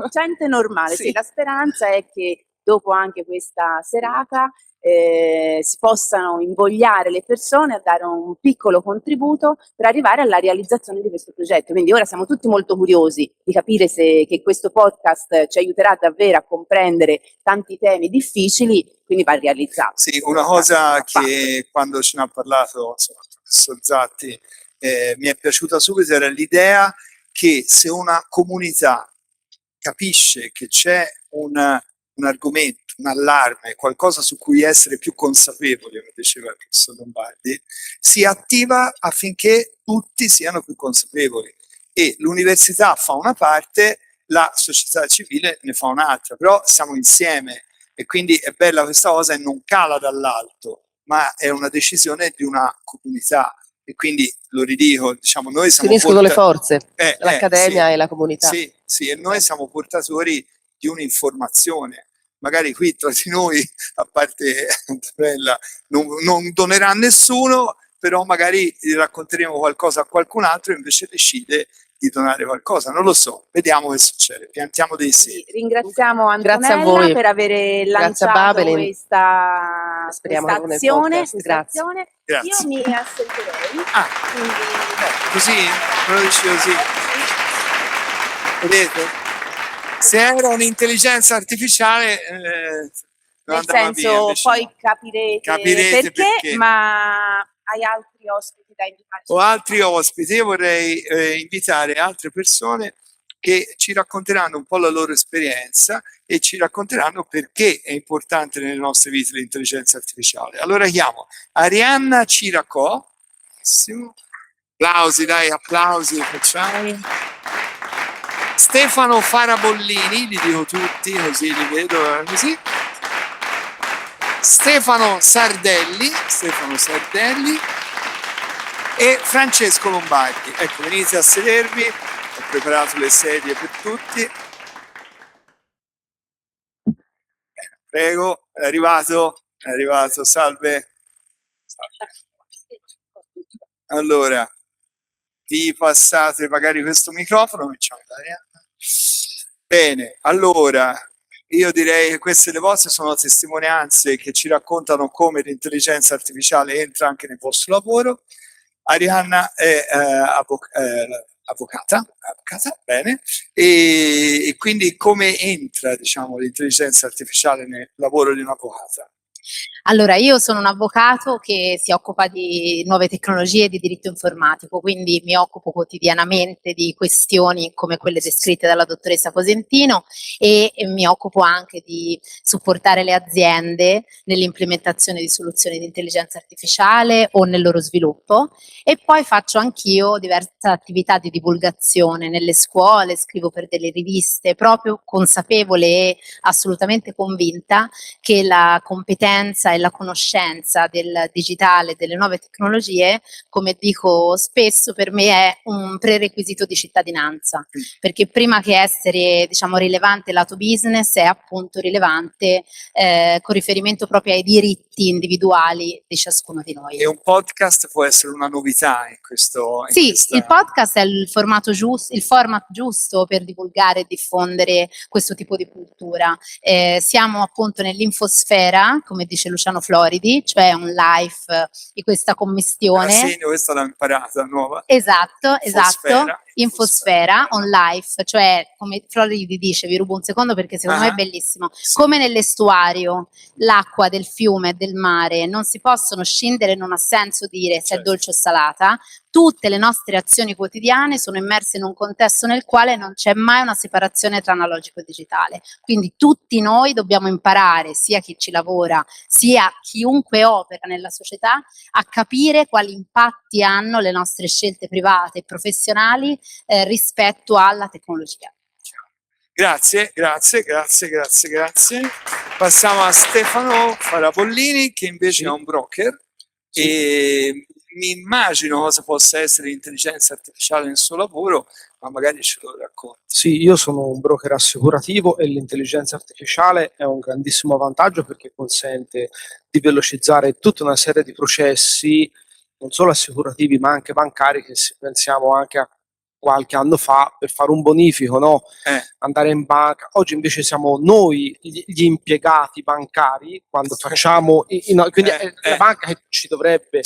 gente normale, Sì. sì, la speranza è che dopo anche questa serata si possano invogliare le persone a dare un piccolo contributo per arrivare alla realizzazione di questo progetto. Quindi ora siamo tutti molto curiosi di capire che questo podcast ci aiuterà davvero a comprendere tanti temi difficili, quindi va realizzato. Sì, una cosa che quando ce ne ha parlato insomma, il professor Zatti mi è piaciuta subito era l'idea che se una comunità capisce che c'è un argomento, un allarme, qualcosa su cui essere più consapevoli, come diceva il professor Lombardi, si attiva affinché tutti siano più consapevoli e l'università fa una parte, la società civile ne fa un'altra, però siamo insieme e quindi è bella questa cosa e non cala dall'alto, ma è una decisione di una comunità e quindi lo ridico, diciamo, noi siamo Si uniscono le forze, l'Accademia sì, e la comunità. Sì, e noi siamo portatori di un'informazione. Magari qui tra di noi, a parte Antonella, non donerà nessuno, però magari racconteremo qualcosa a qualcun altro e invece decide di donare qualcosa, non lo so, vediamo che succede, piantiamo dei semi. Ringraziamo Grazie a Antonella voi. per aver Grazie a lanciato Babelin. questa Speriamo che con il azione. podcast. questa Grazie. azione. Grazie. Io mi assenterei. Ah, Quindi, così? Me lo dici così? Vedete? Se era un'intelligenza artificiale, non nel andava via, senso, invece poi no. capirete perché, ma hai altri ospiti da invitare? O altri ospiti, io vorrei invitare altre persone che ci racconteranno un po' la loro esperienza e ci racconteranno perché è importante nelle nostre vite l'intelligenza artificiale. Allora chiamo Arianna Ciracò, benissimo. Applausi, dai, applausi, facciamo. Stefano Farabollini, li dico tutti così li vedo così. Stefano Sardelli e Francesco Lombardi. Ecco, venite a sedervi, ho preparato le sedie per tutti. Prego, è arrivato, salve. Allora, vi passate magari questo microfono, cominciamo da Arianna. Bene, allora, io direi che queste le vostre sono testimonianze che ci raccontano come l'intelligenza artificiale entra anche nel vostro lavoro. Arianna è avvocata, bene, e quindi come entra, diciamo, l'intelligenza artificiale nel lavoro di un'avvocata? Allora, io sono un avvocato che si occupa di nuove tecnologie e di diritto informatico, quindi mi occupo quotidianamente di questioni come quelle descritte dalla dottoressa Cosentino e mi occupo anche di supportare le aziende nell'implementazione di soluzioni di intelligenza artificiale o nel loro sviluppo, e poi faccio anch'io diverse attività di divulgazione nelle scuole, scrivo per delle riviste, proprio consapevole e assolutamente convinta che la competenza e la conoscenza del digitale, delle nuove tecnologie, come dico spesso, per me è un prerequisito di cittadinanza, perché prima che essere, diciamo, rilevante lato business, è appunto rilevante con riferimento proprio ai diritti individuali di ciascuno di noi. E un podcast può essere una novità in questo? Sì, il podcast è il format giusto per divulgare e diffondere questo tipo di cultura. Siamo appunto nell'infosfera, come dice Luciano Floridi, cioè un live di questa commistione. Segno, questa l'ho imparata, nuova. Esatto, Infosfera. Infosfera, on live, cioè come Floridi dice, vi rubo un secondo perché secondo me è bellissimo, come nell'estuario l'acqua del fiume e del mare non si possono scindere, non ha senso dire se è dolce o salata, tutte le nostre azioni quotidiane sono immerse in un contesto nel quale non c'è mai una separazione tra analogico e digitale, quindi tutti noi dobbiamo imparare, sia chi ci lavora, sia chiunque opera nella società, a capire quali impatti hanno le nostre scelte private e professionali rispetto alla tecnologia. Grazie. Passiamo a Stefano Farabollini, che invece è un broker, e mi immagino cosa possa essere l'intelligenza artificiale nel suo lavoro, ma magari ce lo racconti. Sì, io sono un broker assicurativo e l'intelligenza artificiale è un grandissimo vantaggio perché consente di velocizzare tutta una serie di processi, non solo assicurativi ma anche bancari, che se pensiamo anche a qualche anno fa per fare un bonifico, no? Andare in banca. Oggi invece siamo noi gli impiegati bancari quando facciamo, quindi è la banca che ci dovrebbe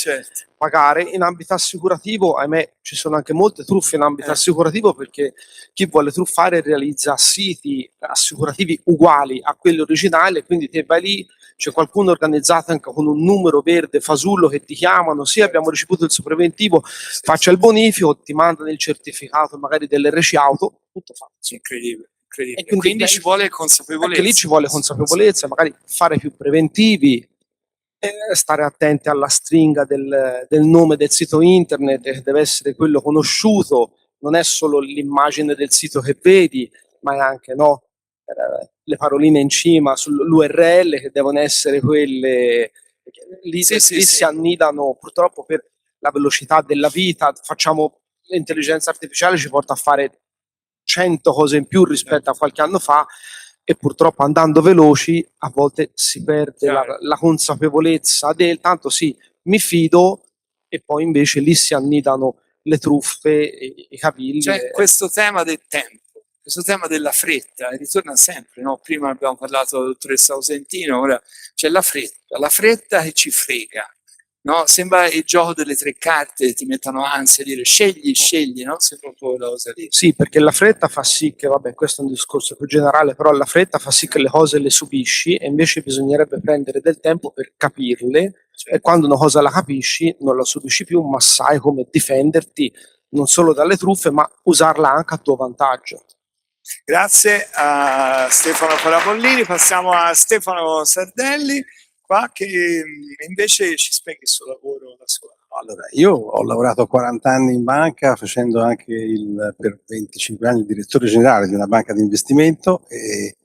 pagare. In ambito assicurativo, ahimè, ci sono anche molte truffe in ambito assicurativo, perché chi vuole truffare realizza siti assicurativi uguali a quelli originali, quindi te vai lì, c'è qualcuno organizzato anche con un numero verde fasullo che ti chiamano, sì, abbiamo ricevuto il suo preventivo, faccia il bonifico, ti mandano il certificato magari dell'RC auto, tutto fatto. Incredibile. E quindi ci vuole consapevolezza. Anche lì ci vuole consapevolezza, magari fare più preventivi, stare attenti alla stringa del nome del sito internet, che deve essere quello conosciuto, non è solo l'immagine del sito che vedi, ma è anche le paroline in cima sull'URL che devono essere quelle. Lì si annidano, purtroppo, per la velocità della vita. L'intelligenza artificiale ci porta a fare 100 cose in più rispetto a qualche anno fa, e purtroppo andando veloci a volte si perde la consapevolezza del tanto sì, mi fido, e poi invece lì si annidano le truffe, i cavilli. C'è questo tema del tempo, questo tema della fretta, e ritorna sempre, no? Prima abbiamo parlato della dottoressa Ausentino, ora c'è la fretta che ci frega, no? Sembra il gioco delle 3 carte, ti mettono ansia, dire scegli, no? Sembra un po' quella cosa lì. Sì, perché la fretta fa sì che, vabbè, questo è un discorso più generale, però la fretta fa sì che le cose le subisci e invece bisognerebbe prendere del tempo per capirle, e quando una cosa la capisci non la subisci più, ma sai come difenderti non solo dalle truffe, ma usarla anche a tuo vantaggio. Grazie a Stefano Parabollini, passiamo a Stefano Sardelli, qua che invece ci spiega il suo lavoro da solo. Allora, io ho lavorato 40 anni in banca, facendo anche per 25 anni il direttore generale di una banca di investimento, e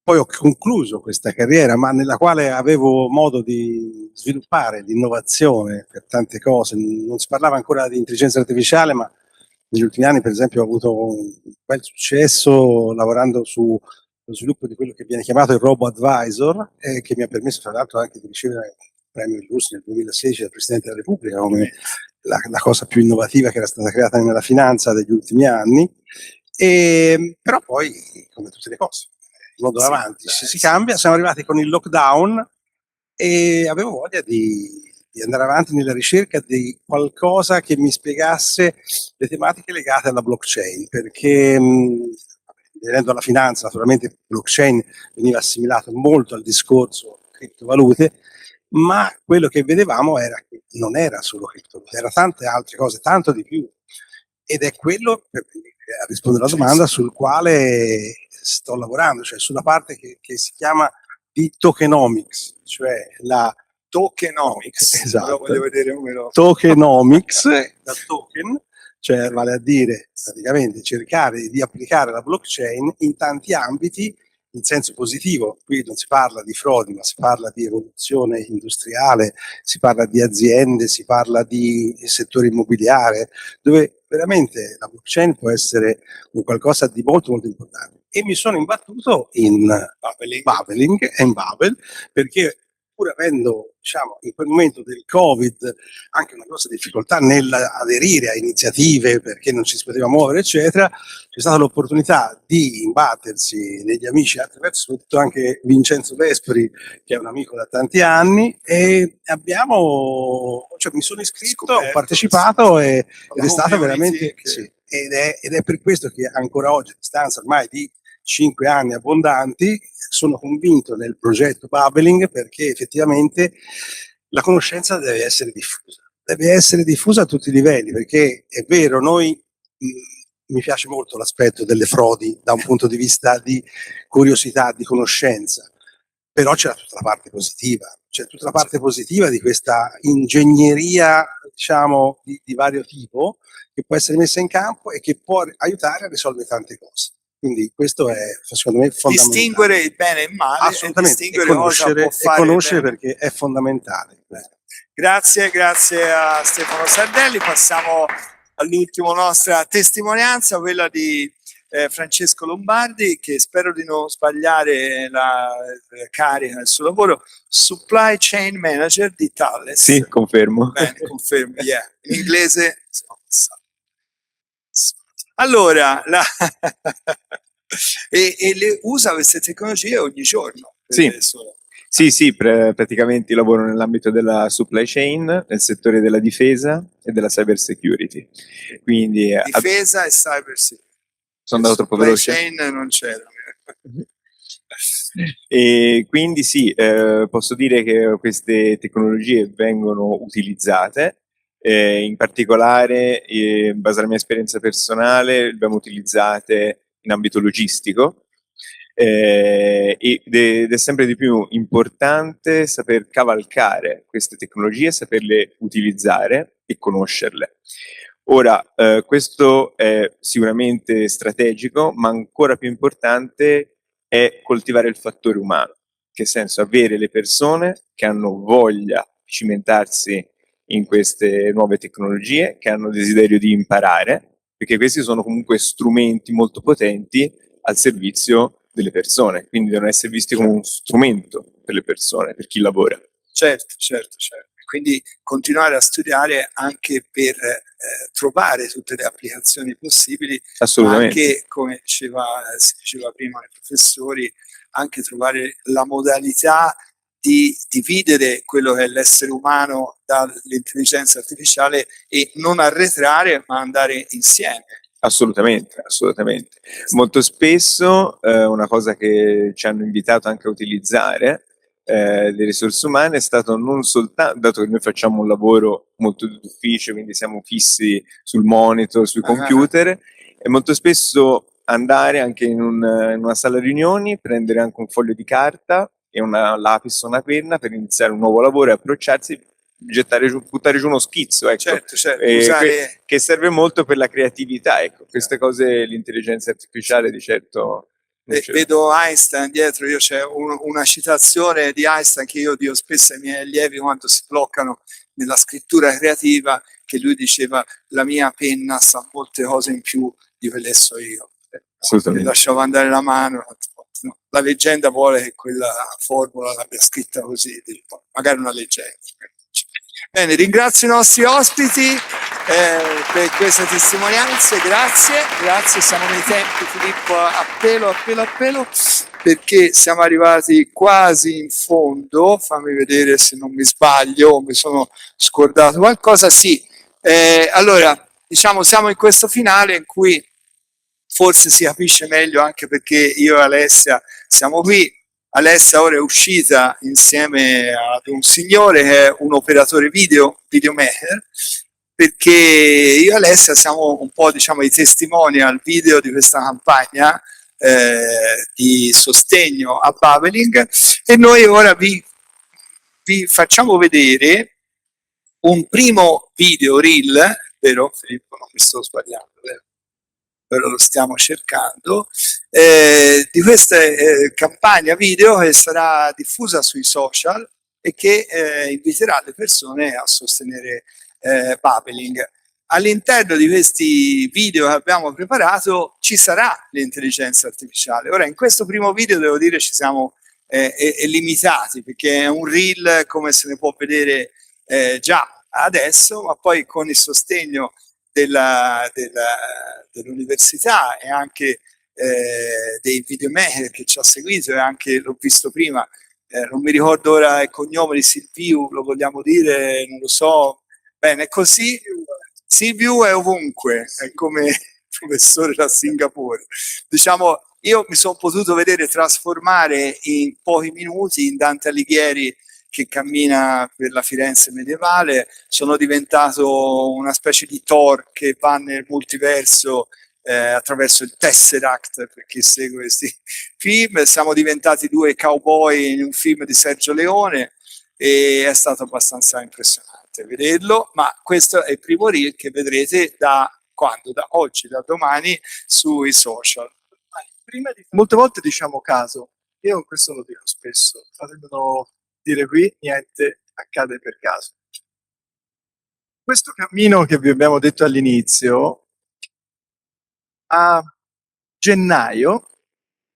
poi ho concluso questa carriera, ma nella quale avevo modo di sviluppare l'innovazione per tante cose. Non si parlava ancora di intelligenza artificiale, ma negli ultimi anni, per esempio, ho avuto un bel successo lavorando sullo sviluppo di quello che viene chiamato il Robo Advisor, che mi ha permesso, tra l'altro, anche di ricevere premio Illustri nel 2016 dal Presidente della Repubblica come la cosa più innovativa che era stata creata nella finanza degli ultimi anni. Però poi, come tutte le cose, il mondo avanti si cambia. Siamo arrivati con il lockdown e avevo voglia di andare avanti nella ricerca di qualcosa che mi spiegasse le tematiche legate alla blockchain, perché venendo alla finanza, naturalmente blockchain veniva assimilato molto al discorso criptovalute, ma quello che vedevamo era che non era solo criptovalute, era tante altre cose, tanto di più. Ed è quello, per rispondere alla domanda, sul quale sto lavorando, cioè sulla parte che si chiama di tokenomics, cioè la Tokenomics, esatto, voglio vedere come lo... tokenomics, da token, cioè vale a dire praticamente cercare di applicare la blockchain in tanti ambiti in senso positivo. Qui non si parla di frodi, ma si parla di evoluzione industriale, si parla di aziende, si parla di settore immobiliare, dove veramente la blockchain può essere un qualcosa di molto molto importante. E mi sono imbattuto in Babbling e in Babel, perché pur avendo, diciamo, in quel momento del Covid anche una grossa difficoltà nell'aderire a iniziative perché non ci si poteva muovere, eccetera, c'è stata l'opportunità di imbattersi negli amici attraverso soprattutto anche Vincenzo Vesperi, che è un amico da tanti anni, e mi sono iscritto, ho partecipato ed è stato veramente... Sì, ed è per questo che ancora oggi, a distanza ormai di 5 anni abbondanti, sono convinto nel progetto Babbling, perché effettivamente la conoscenza deve essere diffusa a tutti i livelli, perché è vero, mi piace molto l'aspetto delle frodi da un punto di vista di curiosità, di conoscenza, però c'è tutta la parte positiva, di questa ingegneria, diciamo, di vario tipo, che può essere messa in campo e che può aiutare a risolvere tante cose. Quindi questo è, secondo me, fondamentale. Distinguere il bene e il male, assolutamente, e distinguere e conoscere perché è fondamentale. Grazie a Stefano Sardelli. Passiamo all'ultima nostra testimonianza, quella di Francesco Lombardi, che spero di non sbagliare la carica del suo lavoro, Supply Chain Manager di Thales. Sì, confermo. Bene, confermo, yeah. In inglese allora e le usa queste tecnologie ogni giorno? Sì, praticamente lavoro nell'ambito della supply chain, nel settore della difesa e della cyber security. Quindi difesa e cyber security. Sono andato troppo veloce? Supply chain non c'era. E quindi sì, posso dire che queste tecnologie vengono utilizzate. In particolare, in base alla mia esperienza personale, le abbiamo utilizzate in ambito logistico, ed è sempre di più importante saper cavalcare queste tecnologie, saperle utilizzare e conoscerle. Ora, questo è sicuramente strategico, ma ancora più importante è coltivare il fattore umano. Che senso? Avere le persone che hanno voglia di cimentarsi in queste nuove tecnologie, che hanno desiderio di imparare, perché questi sono comunque strumenti molto potenti al servizio delle persone, quindi devono essere visti come un strumento per le persone, per chi lavora. Certo. quindi continuare a studiare anche per trovare tutte le applicazioni possibili, ma Assolutamente. anche, come si diceva prima ai professori, anche trovare la modalità di dividere quello che è l'essere umano dall'intelligenza artificiale e non arretrare, ma andare insieme. Assolutamente, assolutamente. Molto spesso una cosa che ci hanno invitato anche a utilizzare le risorse umane è stato non soltanto, dato che noi facciamo un lavoro molto d'ufficio, quindi siamo fissi sul monitor, sui computer, e molto spesso andare anche in una sala riunioni, prendere anche un foglio di carta e una lapis o una penna per iniziare un nuovo lavoro e approcciarsi, buttare giù uno schizzo, ecco. Certo, usare... che serve molto per la creatività, ecco. Queste cose l'intelligenza artificiale di certo non ce l'ha. Vedo Einstein dietro, io c'è una citazione di Einstein che io dico spesso ai miei allievi quando si bloccano nella scrittura creativa, che lui diceva: la mia penna sa molte cose in più di quelle so io. Assolutamente. Lasciavo andare la mano. La leggenda vuole che quella formula l'abbia scritta così, magari una leggenda. Bene, ringrazio i nostri ospiti per queste testimonianze, grazie, siamo nei tempi, Filippo, appelo, perché siamo arrivati quasi in fondo. Fammi vedere se non mi sbaglio, mi sono scordato qualcosa, sì. Allora, diciamo, siamo in questo finale in cui forse si capisce meglio anche perché io e Alessia siamo qui. Alessia ora è uscita insieme ad un signore che è un operatore videomaker, perché io e Alessia siamo un po', diciamo, i testimonial video di questa campagna di sostegno a Babbling, e noi ora vi facciamo vedere un primo video reel, vero Filippo? Non mi sto sbagliando, vero? Però lo stiamo cercando, di questa campagna video che sarà diffusa sui social e che inviterà le persone a sostenere Babbling. All'interno di questi video che abbiamo preparato ci sarà l'intelligenza artificiale. Ora, in questo primo video devo dire ci siamo limitati, perché è un reel come se ne può vedere già adesso, ma poi con il sostegno dell'università e anche dei videomaker che ci ha seguito, e anche l'ho visto prima, non mi ricordo ora il cognome di Silviu, lo vogliamo dire, non lo so, bene, così Silviu è ovunque, è come il professore da Singapore. Diciamo, io mi sono potuto vedere trasformare in pochi minuti in Dante Alighieri che cammina per la Firenze medievale, sono diventato una specie di Thor che va nel multiverso attraverso il Tesseract, per chi segue questi film. Siamo diventati due cowboy in un film di Sergio Leone e è stato abbastanza impressionante vederlo, ma questo è il primo reel che vedrete da quando? Da oggi, da domani sui social. Molte volte diciamo caso, io questo lo dico spesso, fatemelo dire qui, niente accade per caso. Questo cammino che vi abbiamo detto all'inizio, a gennaio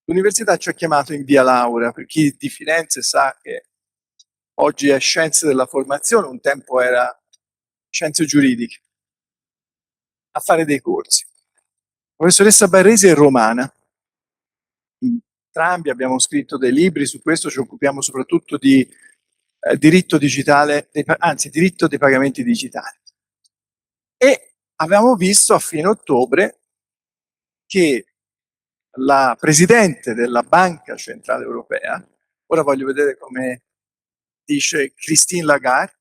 l'università ci ha chiamato in via Laura, per chi di Firenze sa che oggi è scienze della formazione, un tempo era scienze giuridiche, a fare dei corsi. La professoressa Barresi è romana, entrambi abbiamo scritto dei libri su questo, ci occupiamo soprattutto di diritto digitale, anzi diritto dei pagamenti digitali. E avevamo visto a fine ottobre che la presidente della Banca Centrale Europea, ora voglio vedere come dice Christine Lagarde,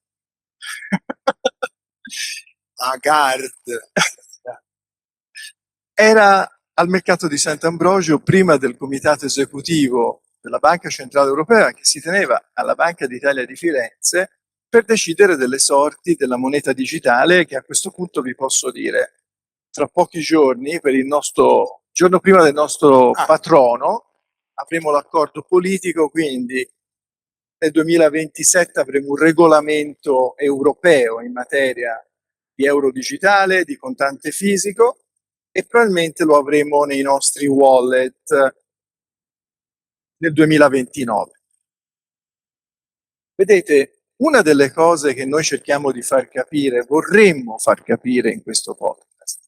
era al mercato di Sant'Ambrogio prima del comitato esecutivo della Banca Centrale Europea che si teneva alla Banca d'Italia di Firenze per decidere delle sorti della moneta digitale, che a questo punto vi posso dire tra pochi giorni, per il nostro giorno prima del nostro patrono, avremo l'accordo politico, quindi nel 2027 avremo un regolamento europeo in materia di euro digitale, di contante fisico, e probabilmente lo avremo nei nostri wallet nel 2029. Vedete, Una delle cose che noi cerchiamo di far capire, vorremmo far capire in questo podcast,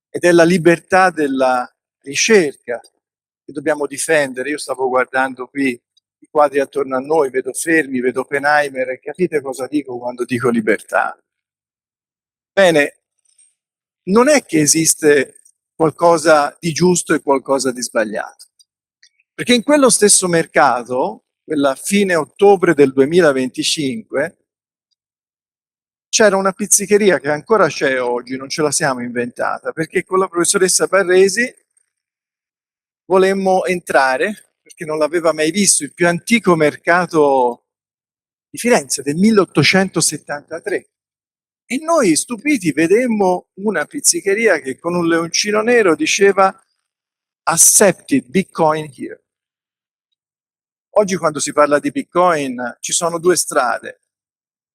ed è la libertà della ricerca che dobbiamo difendere. Io stavo guardando qui i quadri attorno a noi, vedo Fermi, vedo Oppenheimer, e capite cosa dico quando dico libertà? Bene, non è che esiste qualcosa di giusto e qualcosa di sbagliato, perché in quello stesso mercato, quella fine ottobre del 2025, c'era una pizzicheria che ancora c'è oggi, non ce la siamo inventata, perché con la professoressa Parresi volemmo entrare, perché non l'aveva mai visto, il più antico mercato di Firenze del 1873. E noi stupiti vedemmo una pizzicheria che con un leoncino nero diceva "Accepted Bitcoin here". Oggi quando si parla di Bitcoin ci sono due strade,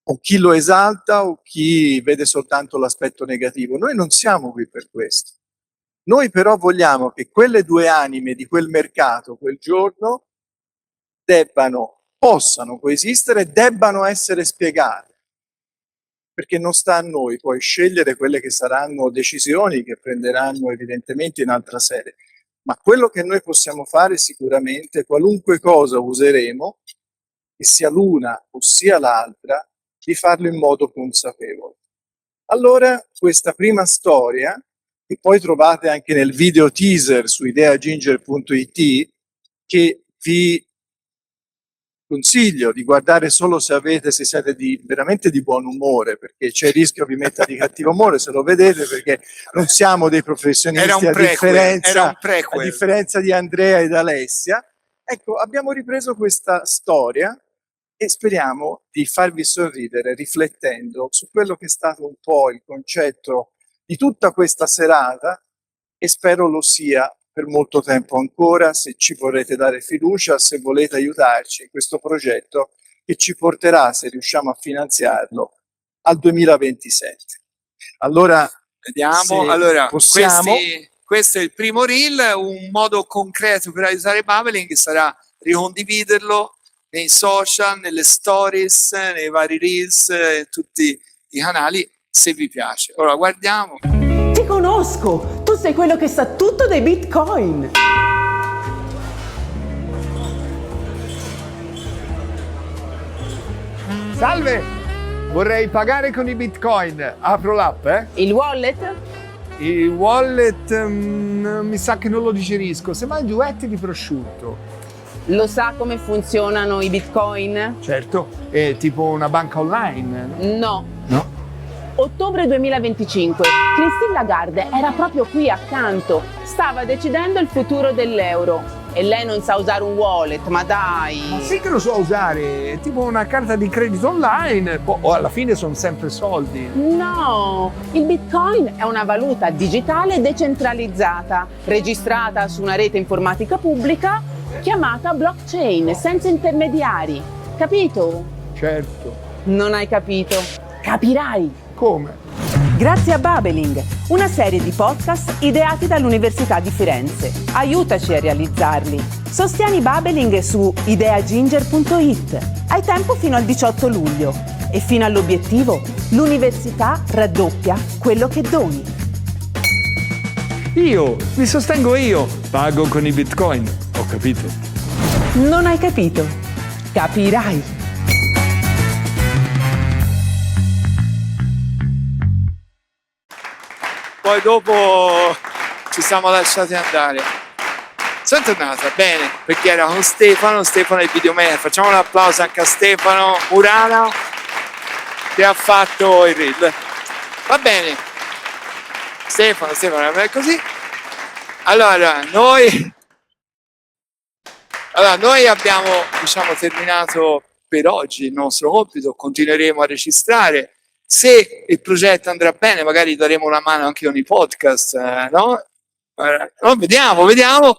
o chi lo esalta o chi vede soltanto l'aspetto negativo. Noi non siamo qui per questo. Noi però vogliamo che quelle due anime di quel mercato quel giorno possano coesistere, debbano essere spiegate, perché non sta a noi poi scegliere quelle che saranno decisioni che prenderanno evidentemente in altra sede. Ma quello che noi possiamo fare sicuramente, qualunque cosa useremo, che sia l'una o sia l'altra, di farlo in modo consapevole. Allora, questa prima storia, che poi trovate anche nel video teaser su ideaginger.it, che vi consiglio di guardare solo se siete veramente di buon umore, perché c'è il rischio vi metta di cattivo umore se lo vedete, perché non siamo dei professionisti, Era un a differenza di Andrea ed Alessia. Ecco, abbiamo ripreso questa storia e speriamo di farvi sorridere riflettendo su quello che è stato un po' il concetto di tutta questa serata, e spero lo sia per molto tempo ancora, se ci vorrete dare fiducia, se volete aiutarci in questo progetto che ci porterà, se riusciamo a finanziarlo, al 2027. Allora, vediamo. Allora, questo è il primo reel. Un modo concreto per aiutare Babbling sarà ricondividerlo nei social, nelle stories, nei vari reels, in tutti i canali, se vi piace. Ora guardiamo. Ti conosco! Tu sei quello che sa tutto dei Bitcoin! Salve! Vorrei pagare con i Bitcoin. Apro l'app, eh? Il wallet? Il wallet mi sa che non lo digerisco. Semmai duetti di prosciutto. Lo sa come funzionano i Bitcoin? Certo, è tipo una banca online. No. No. Ottobre 2025, Christine Lagarde era proprio qui accanto, stava decidendo il futuro dell'euro e lei non sa usare un wallet, ma dai! Ma sì che lo so usare, è tipo una carta di credito online, o alla fine sono sempre soldi. No, il Bitcoin è una valuta digitale decentralizzata, registrata su una rete informatica pubblica chiamata blockchain, senza intermediari, capito? Certo. Non hai capito? Capirai! Come? Grazie a Babbling, una serie di podcast ideati dall'Università di Firenze. Aiutaci a realizzarli. Sostieni Babbling su ideaginger.it. Hai tempo fino al 18 luglio e fino all'obiettivo l'università raddoppia quello che doni. Io, mi sostengo io, pago con i Bitcoin. Ho capito. Non hai capito? Capirai. Poi dopo ci siamo lasciati andare. Sono tornata, bene, perché era con Stefano è il videomaker. Facciamo un applauso anche a Stefano Murana che ha fatto il reel. Va bene, Stefano, è così. Allora, noi abbiamo, terminato per oggi il nostro compito, continueremo a registrare. Se il progetto andrà bene, magari daremo una mano anche con i podcast, no? Vediamo. Grazie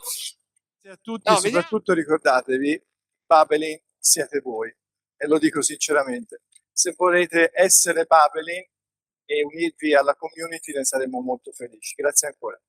a tutti, soprattutto ricordatevi, Babbling siete voi, e lo dico sinceramente. Se volete essere Babbling e unirvi alla community, ne saremo molto felici. Grazie ancora.